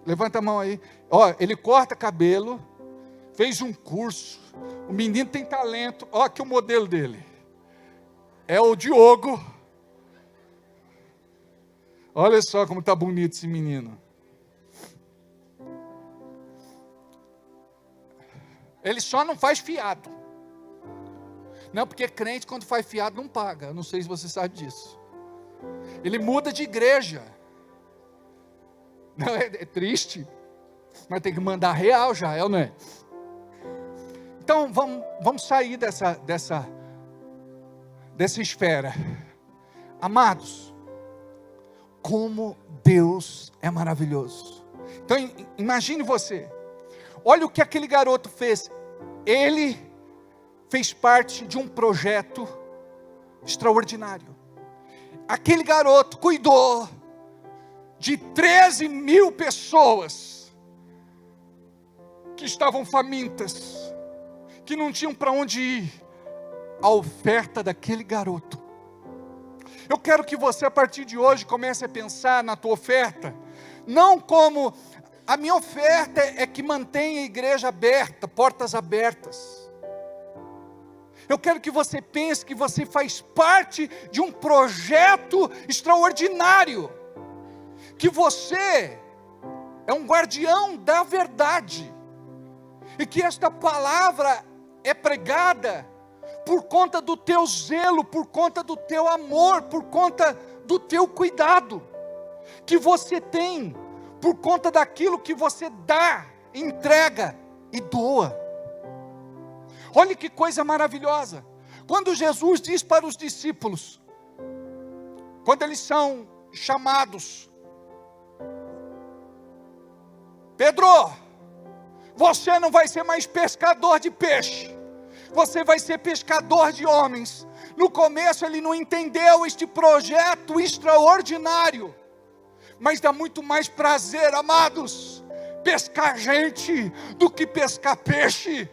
Levanta a mão aí. Ó, ele corta cabelo, fez um curso. O menino tem talento. Ó, aqui o modelo dele. É o Diogo. Olha só como está bonito esse menino. Ele só não faz fiado. Não, porque crente quando faz fiado não paga. Eu não sei se você sabe disso. Ele muda de igreja. Não, é triste. Mas tem que mandar real já, é ou não é? Então vamos sair dessa esfera. Amados, como Deus é maravilhoso. Então imagine você. Olha o que aquele garoto fez. Ele fez parte de um projeto extraordinário. Aquele garoto cuidou de 13 mil pessoas que estavam famintas, que não tinham para onde ir. A oferta daquele garoto. Eu quero que você a partir de hoje comece a pensar na tua oferta, não como a minha oferta é que mantenha a igreja aberta, portas abertas. Eu quero que você pense que você faz parte de um projeto extraordinário, que você é um guardião da verdade, e que esta palavra é pregada por conta do teu zelo, por conta do teu amor, por conta do teu cuidado, que você tem, por conta daquilo que você dá, entrega e doa. Olha que coisa maravilhosa. Quando Jesus diz para os discípulos, quando eles são chamados, Pedro, você não vai ser mais pescador de peixe, você vai ser pescador de homens. No começo ele não entendeu este projeto extraordinário, mas dá muito mais prazer, amados, pescar gente do que pescar peixe.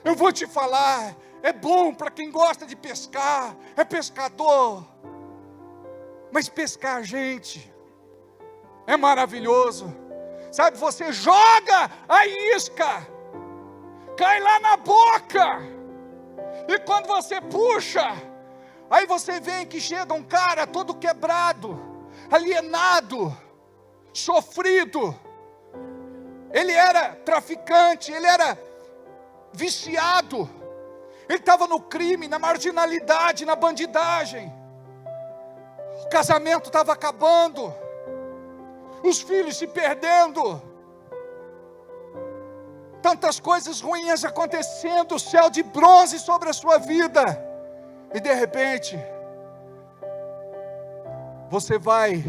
Eu vou te falar, é bom para quem gosta de pescar, é pescador, mas pescar gente é maravilhoso. Sabe, você joga a isca, cai lá na boca. E quando você puxa, aí você vê que chega um cara todo quebrado, alienado, sofrido. Ele era traficante, ele era viciado, ele estava no crime, na marginalidade, na bandidagem. O casamento estava acabando, os filhos se perdendo, tantas coisas ruins acontecendo, o céu de bronze sobre a sua vida, e de repente, você vai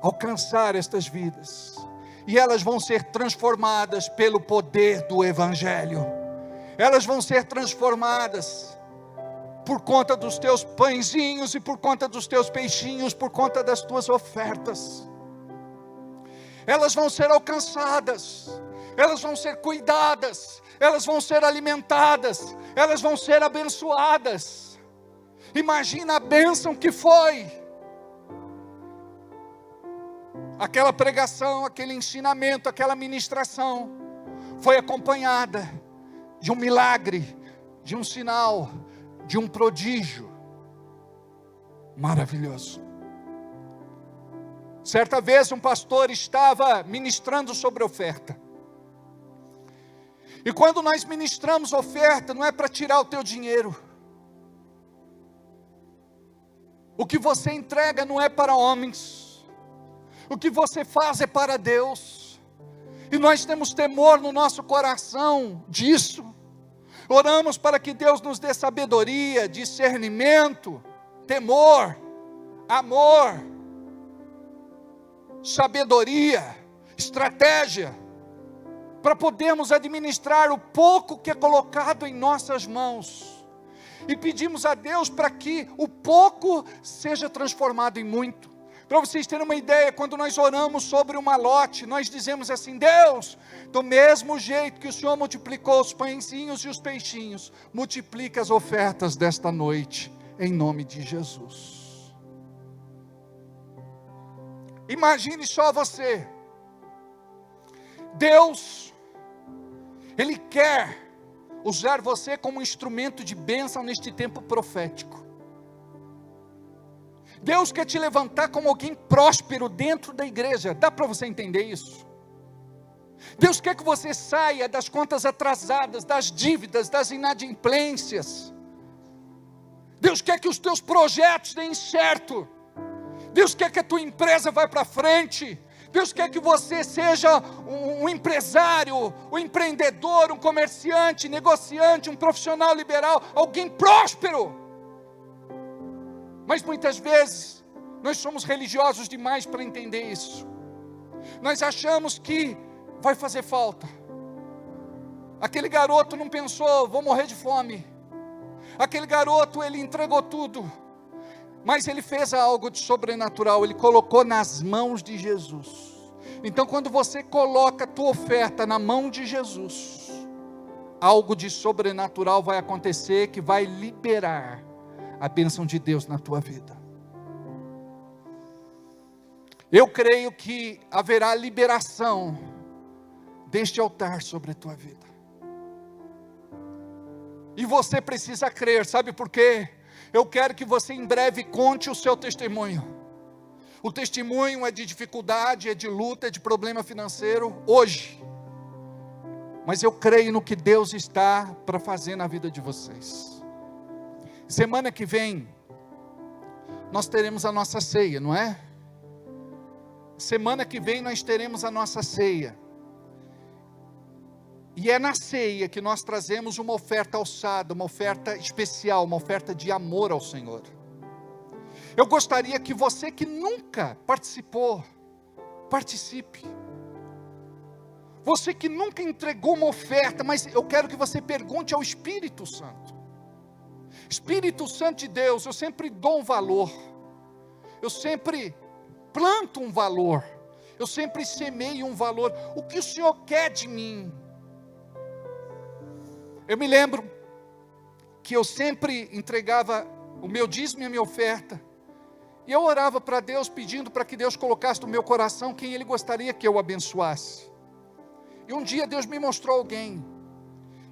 alcançar estas vidas, e elas vão ser transformadas pelo poder do Evangelho, elas vão ser transformadas por conta dos teus pãezinhos, e por conta dos teus peixinhos, por conta das tuas ofertas, elas vão ser alcançadas, elas vão ser cuidadas, elas vão ser alimentadas, elas vão ser abençoadas. Imagina a bênção que foi aquela pregação, aquele ensinamento, aquela ministração, foi acompanhada de um milagre, de um sinal, de um prodígio maravilhoso. Certa vez um pastor estava ministrando sobre oferta, e quando nós ministramos oferta, não é para tirar o teu dinheiro, o que você entrega não é para homens, o que você faz é para Deus, e nós temos temor no nosso coração disso, oramos para que Deus nos dê sabedoria, discernimento, temor, amor, sabedoria, estratégia, para podermos administrar o pouco que é colocado em nossas mãos, e pedimos a Deus para que o pouco seja transformado em muito. Para vocês terem uma ideia, quando nós oramos sobre o malote, nós dizemos assim: Deus, do mesmo jeito que o Senhor multiplicou os pãezinhos e os peixinhos, multiplica as ofertas desta noite, em nome de Jesus. Imagine só você, Deus, Ele quer usar você como instrumento de bênção neste tempo profético. Deus quer te levantar como alguém próspero dentro da igreja. Dá para você entender isso? Deus quer que você saia das contas atrasadas, das dívidas, das inadimplências. Deus quer que os teus projetos deem certo. Deus quer que a tua empresa vá para frente. Deus quer que você seja um empresário, um empreendedor, um comerciante, negociante, um profissional liberal, alguém próspero. Mas muitas vezes, nós somos religiosos demais para entender isso. Nós achamos que vai fazer falta. Aquele garoto não pensou, vou morrer de fome. Aquele garoto, ele entregou tudo. Mas ele fez algo de sobrenatural, ele colocou nas mãos de Jesus. Então quando você coloca a tua oferta na mão de Jesus, algo de sobrenatural vai acontecer, que vai liberar a bênção de Deus na tua vida. Eu creio que haverá liberação deste altar sobre a tua vida. E você precisa crer, sabe por quê? Eu quero que você em breve conte o seu testemunho. O testemunho é de dificuldade, é de luta, é de problema financeiro, hoje. Mas eu creio no que Deus está para fazer na vida de vocês. Semana que vem, nós teremos a nossa ceia, não é? Semana que vem nós teremos a nossa ceia. E é na ceia que nós trazemos uma oferta alçada, uma oferta especial, uma oferta de amor ao Senhor. Eu gostaria que você que nunca participou, participe. Você que nunca entregou uma oferta, mas eu quero que você pergunte ao Espírito Santo. Espírito Santo de Deus, eu sempre dou um valor. Eu sempre planto um valor. Eu sempre semeio um valor. O que o Senhor quer de mim? Eu me lembro que eu sempre entregava o meu dízimo e a minha oferta, e eu orava para Deus, pedindo para que Deus colocasse no meu coração quem Ele gostaria que eu abençoasse. E um dia Deus me mostrou alguém,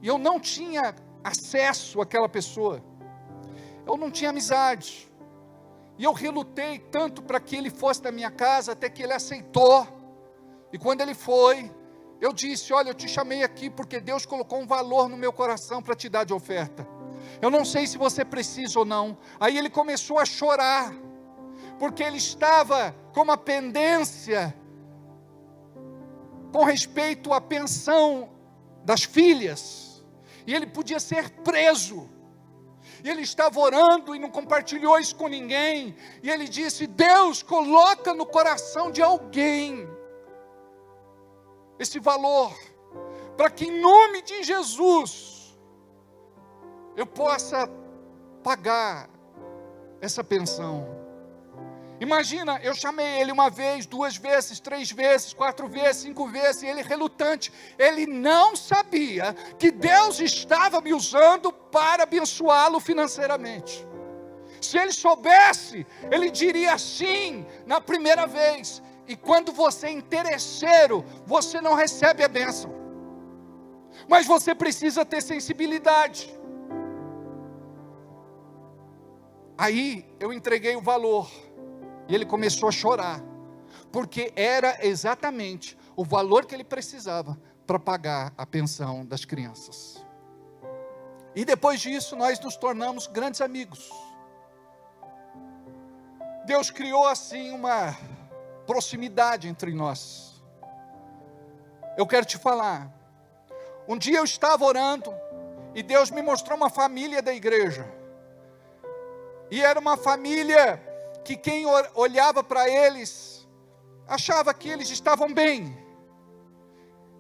E eu não tinha acesso àquela pessoa. Eu não tinha amizade. E eu relutei tanto para que ele fosse da minha casa, até que ele aceitou. E quando ele foi, eu disse: olha, eu te chamei aqui porque Deus colocou um valor no meu coração para te dar de oferta. Eu não sei se você precisa ou não. Aí ele começou a chorar, porque ele estava com uma pendência com respeito à pensão das filhas. E ele podia ser preso. E ele estava orando e não compartilhou isso com ninguém. E ele disse: Deus coloca no coração de alguém esse valor, para que em nome de Jesus eu possa pagar essa pensão. Imagina, eu chamei ele uma vez, 2 vezes, 3 vezes, 4 vezes, 5 vezes, e ele relutante. Ele não sabia que Deus estava me usando para abençoá-lo financeiramente. Se ele soubesse, ele diria sim na primeira vez. E quando você é interesseiro, você não recebe a bênção. Mas você precisa ter sensibilidade. Aí eu entreguei o valor. E ele começou a chorar, porque era exatamente o valor que ele precisava para pagar a pensão das crianças. E depois disso nós nos tornamos grandes amigos. Deus criou assim uma proximidade entre nós. Eu quero te falar, um dia eu estava orando e Deus me mostrou uma família da igreja. E era uma família que quem olhava para eles, achava que eles estavam bem.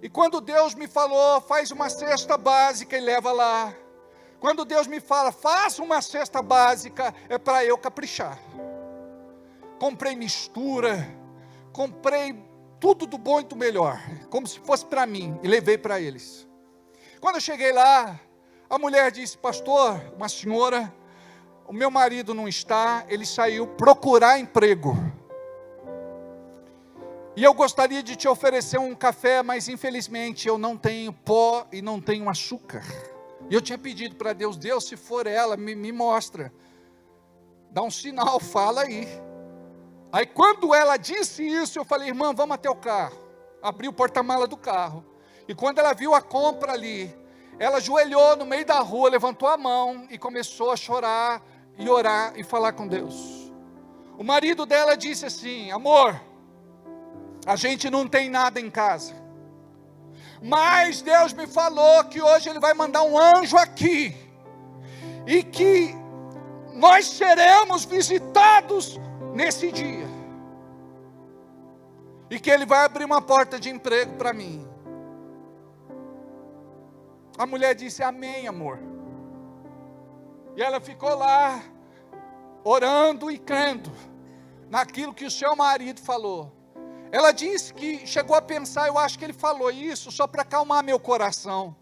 E quando Deus me falou, faz uma cesta básica e leva lá. Quando Deus me fala, faz uma cesta básica, é para eu caprichar. Comprei mistura, comprei tudo do bom e do melhor, como se fosse para mim, e levei para eles. Quando eu cheguei lá, a mulher disse: pastor, uma senhora, o meu marido não está, ele saiu procurar emprego. E eu gostaria de te oferecer um café, mas infelizmente eu não tenho pó e não tenho açúcar. E eu tinha pedido para Deus: Deus, se for ela, me mostra. Dá um sinal, fala aí. Aí quando ela disse isso, eu falei: irmã, vamos até o carro. Abri o porta-mala do carro. E quando ela viu a compra ali, ela ajoelhou no meio da rua, levantou a mão e começou a chorar e orar e falar com Deus. O marido dela disse assim: amor, a gente não tem nada em casa, mas Deus me falou que hoje Ele vai mandar um anjo aqui, e que nós seremos visitados nesse dia, e que Ele vai abrir uma porta de emprego para mim. A mulher disse: amém, amor. E ela ficou lá, orando e crendo naquilo que o seu marido falou. Ela disse que chegou a pensar: eu acho que ele falou isso só para acalmar meu coração.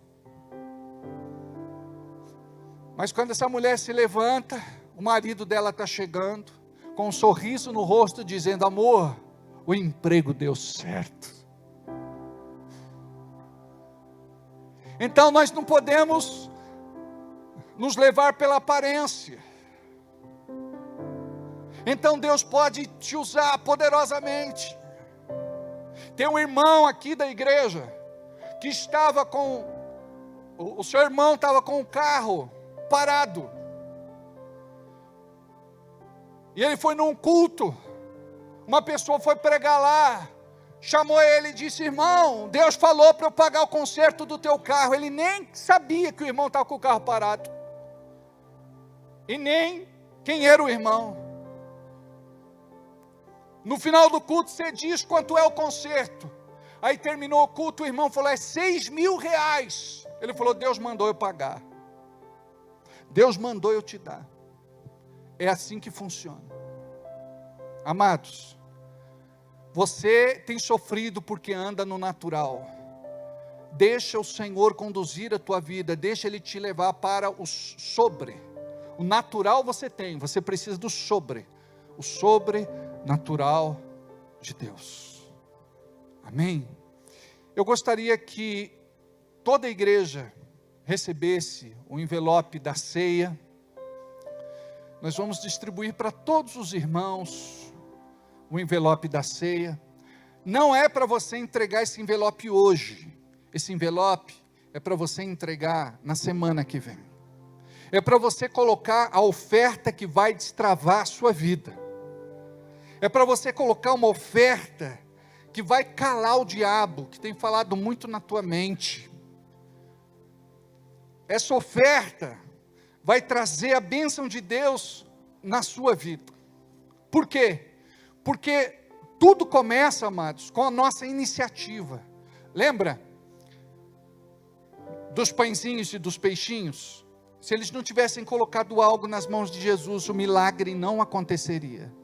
Mas quando essa mulher se levanta, o marido dela está chegando, com um sorriso no rosto, dizendo: amor, o emprego deu certo. Então nós não podemos nos levar pela aparência. Então Deus pode te usar poderosamente. Tem um irmão aqui da igreja, que estava com, o seu irmão estava com o carro parado. E ele foi num culto, uma pessoa foi pregar lá, chamou ele e disse: irmão, Deus falou para eu pagar o conserto do teu carro. Ele nem sabia que o irmão estava com o carro parado, e nem quem era o irmão. No final do culto você diz quanto é o conserto. Aí terminou o culto, o irmão falou: é 6.000 reais. Ele falou: Deus mandou eu pagar, Deus mandou eu te dar. É assim que funciona. Amados, você tem sofrido porque anda no natural. Deixa o Senhor conduzir a tua vida, deixa Ele te levar para o sobre. O natural você tem, você precisa do sobre. O sobrenatural de Deus. Amém? Eu gostaria que toda a igreja recebesse o envelope da ceia. Nós vamos distribuir para todos os irmãos o envelope da ceia. Não é para você entregar esse envelope hoje. Esse envelope é para você entregar na semana que vem. É para você colocar a oferta que vai destravar a sua vida. É para você colocar uma oferta que vai calar o diabo, que tem falado muito na tua mente. Essa oferta vai trazer a bênção de Deus na sua vida. Por quê? Porque tudo começa, amados, com a nossa iniciativa. Lembra dos pãezinhos e dos peixinhos? Se eles não tivessem colocado algo nas mãos de Jesus, o milagre não aconteceria.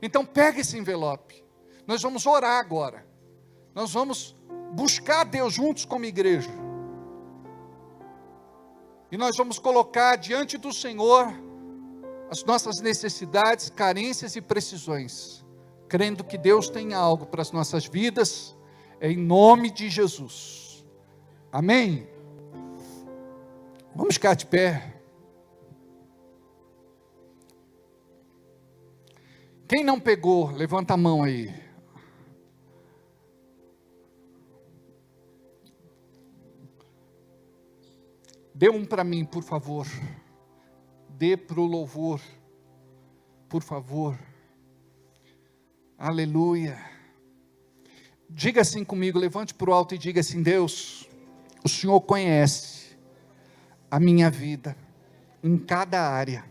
Então pega esse envelope. Nós vamos orar agora. Nós vamos buscar Deus juntos como igreja. E nós vamos colocar diante do Senhor as nossas necessidades, carências e precisões, crendo que Deus tem algo para as nossas vidas, em nome de Jesus. Amém? Vamos ficar de pé. Quem não pegou, levanta a mão aí. Dê um para mim, por favor. Dê para o louvor, por favor. Aleluia. Diga assim comigo, levante para o alto e diga assim: Deus, o Senhor conhece a minha vida, em cada área.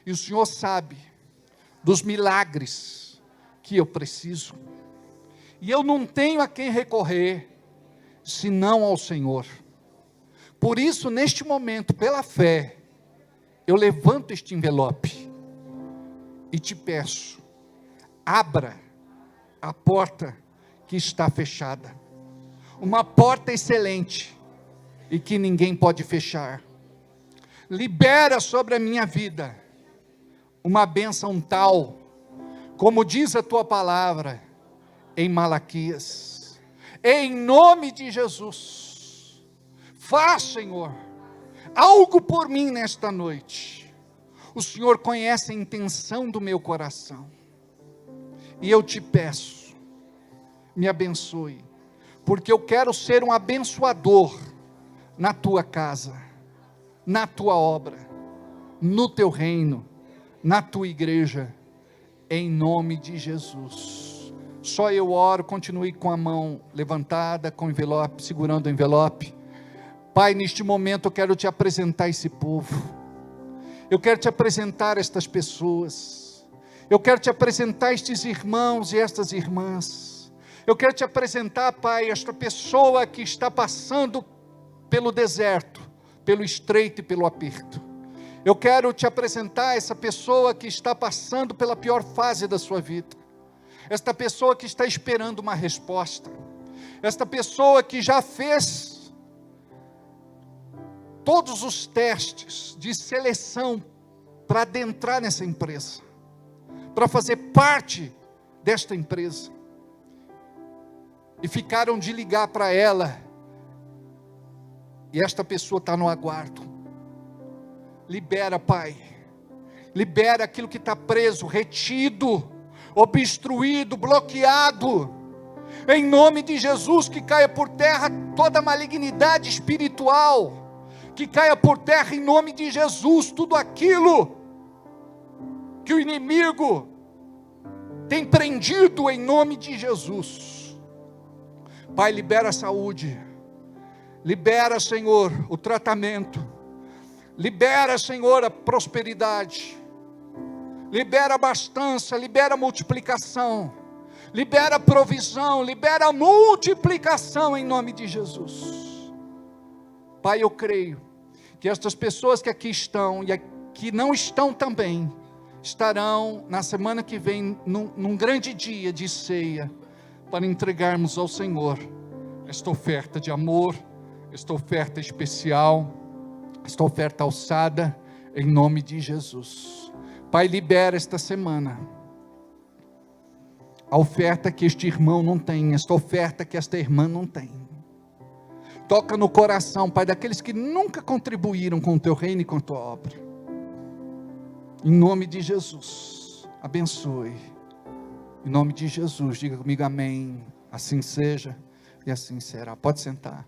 E o Senhor sabe dos milagres que eu preciso. E eu não tenho a quem recorrer, senão ao Senhor. Por isso, neste momento, pela fé, eu levanto este envelope e te peço, abra a porta que está fechada. Uma porta excelente e que ninguém pode fechar. Libera sobre a minha vida uma bênção tal, como diz a tua palavra em Malaquias. Em nome de Jesus. Faz, Senhor, algo por mim nesta noite. O Senhor conhece a intenção do meu coração. E eu te peço, me abençoe, porque eu quero ser um abençoador na tua casa, na tua obra, no teu reino, na tua igreja, em nome de Jesus. Só eu oro, continue com a mão levantada, com o envelope, segurando o envelope. Pai, neste momento eu quero te apresentar esse povo, eu quero te apresentar estas pessoas, eu quero te apresentar estes irmãos e estas irmãs, eu quero te apresentar, Pai, esta pessoa que está passando pelo deserto, pelo estreito e pelo aperto. Eu quero te apresentar essa pessoa que está passando pela pior fase da sua vida, esta pessoa que está esperando uma resposta, esta pessoa que já fez todos os testes de seleção para adentrar nessa empresa, para fazer parte desta empresa, e ficaram de ligar para ela, e esta pessoa está no aguardo. Libera, Pai, libera aquilo que está preso, retido, obstruído, bloqueado, em nome de Jesus. Que caia por terra toda malignidade espiritual, que caia por terra em nome de Jesus, tudo aquilo que o inimigo tem prendido em nome de Jesus. Pai, libera a saúde, libera, Senhor, o tratamento, libera, Senhor, a prosperidade, libera a abastança, libera a multiplicação, libera a provisão, libera a multiplicação em nome de Jesus. Pai, eu creio que estas pessoas que aqui estão e que não estão também, estarão na semana que vem num grande dia de ceia, para entregarmos ao Senhor esta oferta de amor, esta oferta especial, esta oferta alçada, em nome de Jesus. Pai, libera esta semana a oferta que este irmão não tem, esta oferta que esta irmã não tem. Toca no coração, Pai, daqueles que nunca contribuíram com o teu reino e com a tua obra. Em nome de Jesus, abençoe. Em nome de Jesus, diga comigo amém. Assim seja e assim será. Pode sentar.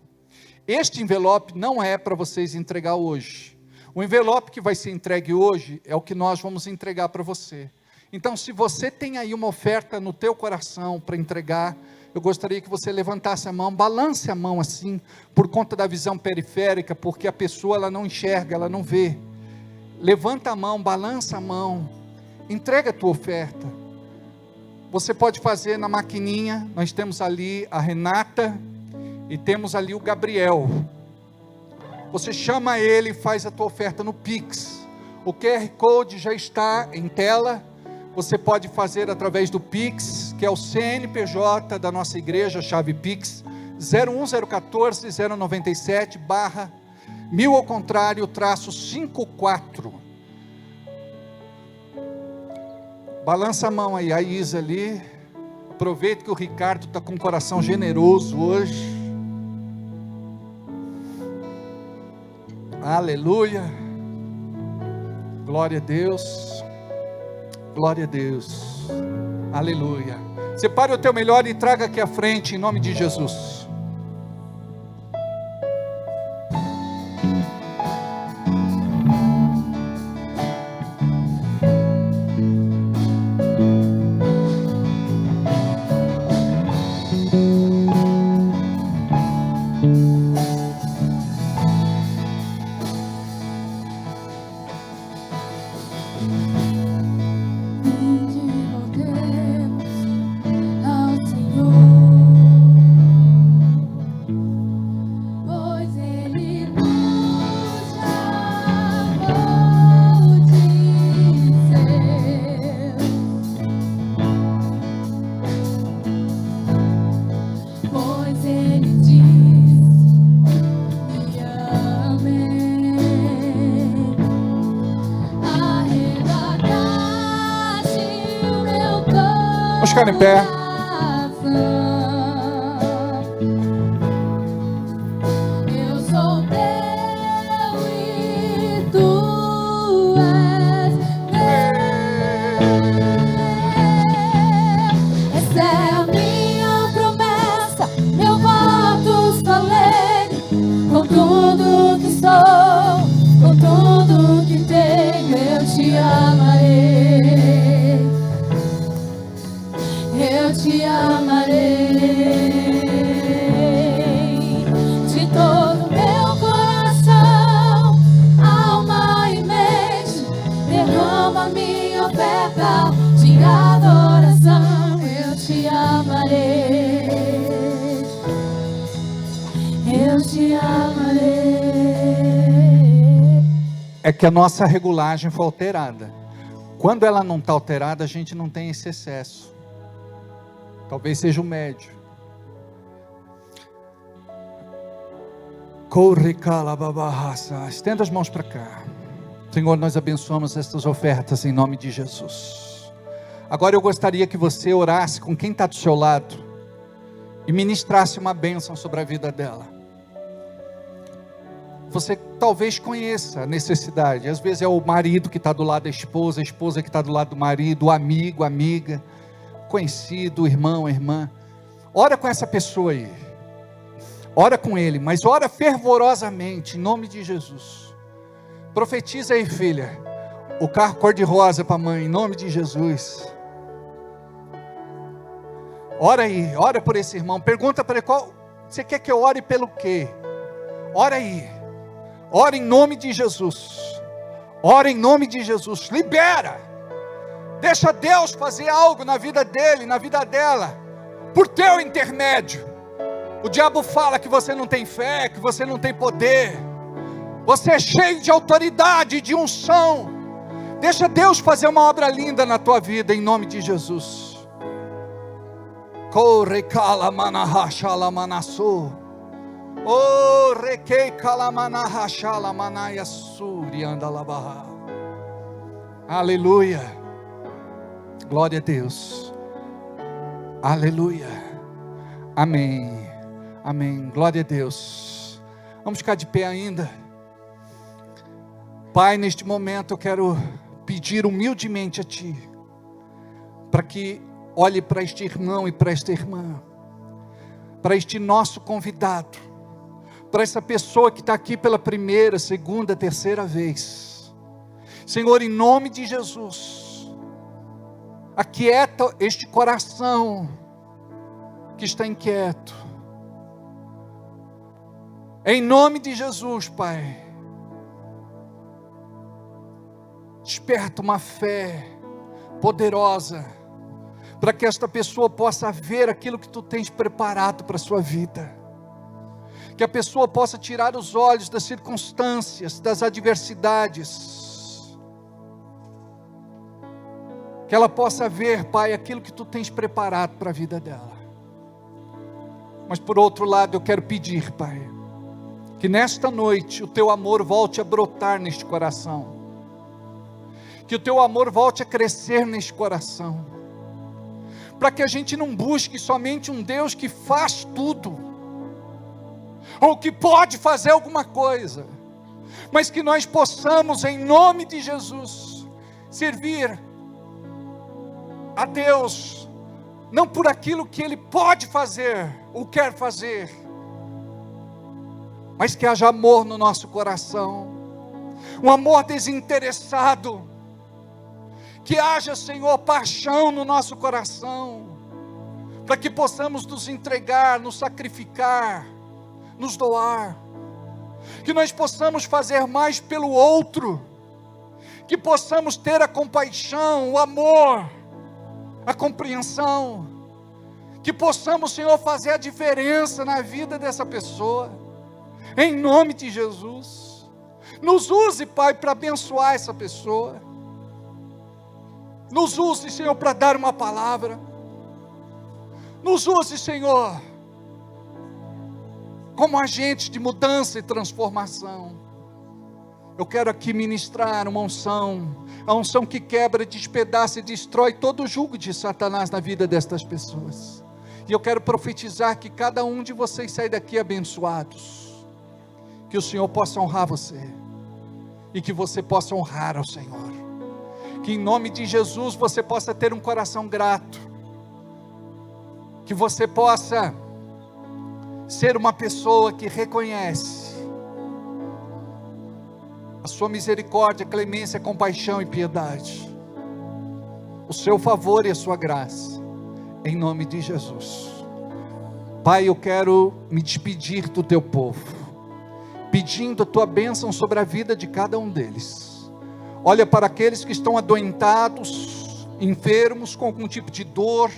Este envelope não é para vocês entregar hoje. O envelope que vai ser entregue hoje é o que nós vamos entregar para você. Então, se você tem aí uma oferta no teu coração para entregar, eu gostaria que você levantasse a mão, balance a mão assim, por conta da visão periférica, porque a pessoa ela não enxerga, ela não vê. Levanta a mão, balança a mão, entrega a tua oferta. Você pode fazer na maquininha, nós temos ali a Renata e temos ali o Gabriel. Você chama ele e faz a tua oferta no Pix. O QR Code já está em tela. Você pode fazer através do Pix, que é o CNPJ da nossa igreja, chave Pix, 01014-097/1000 ao contrário, -54. Balança a mão aí, a Isa ali. Aproveita que o Ricardo está com um coração generoso hoje. Aleluia. Glória a Deus. Glória a Deus. Aleluia. Separe o teu melhor e traga aqui à frente, em nome de Jesus. Vamos ficar em pé. Eu sou teu e tu és meu. Essa é a minha promessa, meu voto solenne. Com tudo que sou, com tudo que tenho, eu te amarei. Eu te amarei de todo meu coração, alma e mente. Derrama minha oferta de adoração. Eu te amarei. Eu te amarei. É que a nossa regulagem foi alterada. Quando ela não está alterada, a gente não tem esse excesso. Talvez seja o médio. Estenda as mãos para cá. Senhor, nós abençoamos estas ofertas em nome de Jesus. Agora eu gostaria que você orasse com quem está do seu lado e ministrasse uma bênção sobre a vida dela. Você talvez conheça a necessidade. Às vezes é o marido que está do lado da esposa, a esposa que está do lado do marido, o amigo, a amiga, conhecido, irmão, irmã. Ora com essa pessoa aí. Ora com ele, mas ora fervorosamente, em nome de Jesus. Profetiza aí, filha. O carro cor-de-rosa para a mãe, em nome de Jesus. Ora aí, ora por esse irmão. Pergunta para ele, você quer que eu ore pelo quê? Ora aí. Ora em nome de Jesus. Ora em nome de Jesus. Libera. Deixa Deus fazer algo na vida dele, na vida dela, por teu intermédio. O diabo fala que você não tem fé, que você não tem poder. Você é cheio de autoridade, de unção. Deixa Deus fazer uma obra linda na tua vida, em nome de Jesus. Corre kalamanahashalamanasu. Oh, requei kalamanahashalamanayasuri andalabaha. Aleluia. Glória a Deus. Aleluia. Amém. Amém. Glória a Deus. Vamos ficar de pé ainda. Pai, neste momento eu quero pedir humildemente a Ti, para que olhe para este irmão e para esta irmã, para este nosso convidado, para essa pessoa que está aqui pela primeira, segunda, terceira vez. Senhor, em nome de Jesus, aquieta este coração que está inquieto. Em nome de Jesus, Pai, desperta uma fé poderosa, para que esta pessoa possa ver aquilo que Tu tens preparado para a sua vida. Que a pessoa possa tirar os olhos das circunstâncias, das adversidades. Que ela possa ver, Pai, aquilo que Tu tens preparado para a vida dela. Mas por outro lado, eu quero pedir, Pai, que nesta noite o Teu amor volte a brotar neste coração. Que o Teu amor volte a crescer neste coração. Para que a gente não busque somente um Deus que faz tudo, ou que pode fazer alguma coisa, mas que nós possamos, em nome de Jesus, servir a Deus, não por aquilo que Ele pode fazer, ou quer fazer, mas que haja amor no nosso coração, um amor desinteressado, que haja, Senhor, paixão no nosso coração, para que possamos nos entregar, nos sacrificar, nos doar, que nós possamos fazer mais pelo outro, que possamos ter a compaixão, o amor, a compreensão, que possamos, Senhor, fazer a diferença na vida dessa pessoa, em nome de Jesus. Nos use, Pai, para abençoar essa pessoa. Nos use, Senhor, para dar uma palavra. Nos use, Senhor, como agente de mudança e transformação. Eu quero aqui ministrar uma unção, a unção que quebra, despedaça e destrói todo o jugo de Satanás na vida destas pessoas. E eu quero profetizar que cada um de vocês saia daqui abençoados, que o Senhor possa honrar você, e que você possa honrar ao Senhor, que em nome de Jesus você possa ter um coração grato, que você possa ser uma pessoa que reconhece a sua misericórdia, clemência, compaixão e piedade, o seu favor e a sua graça, em nome de Jesus. Pai, eu quero me despedir do teu povo, pedindo a tua bênção sobre a vida de cada um deles. Olha para aqueles que estão adoentados, enfermos, com algum tipo de dor,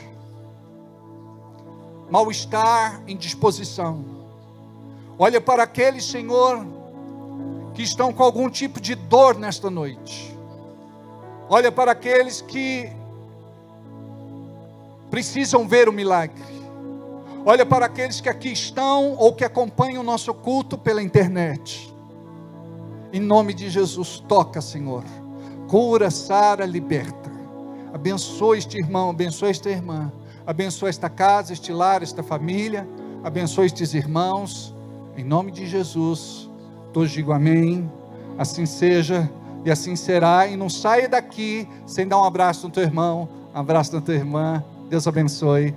mal-estar, indisposição. Olha para aqueles, Senhor, que estão com algum tipo de dor nesta noite. Olha para aqueles que precisam ver o milagre. Olha para aqueles que aqui estão ou que acompanham o nosso culto pela internet. Em nome de Jesus, toca, Senhor. Cura, sara, liberta. Abençoa este irmão, abençoa esta irmã. Abençoa esta casa, este lar, esta família. Abençoa estes irmãos. Em nome de Jesus, todos digo amém. Assim seja e assim será. E não saia daqui sem dar um abraço no teu irmão, um abraço na tua irmã. Deus abençoe.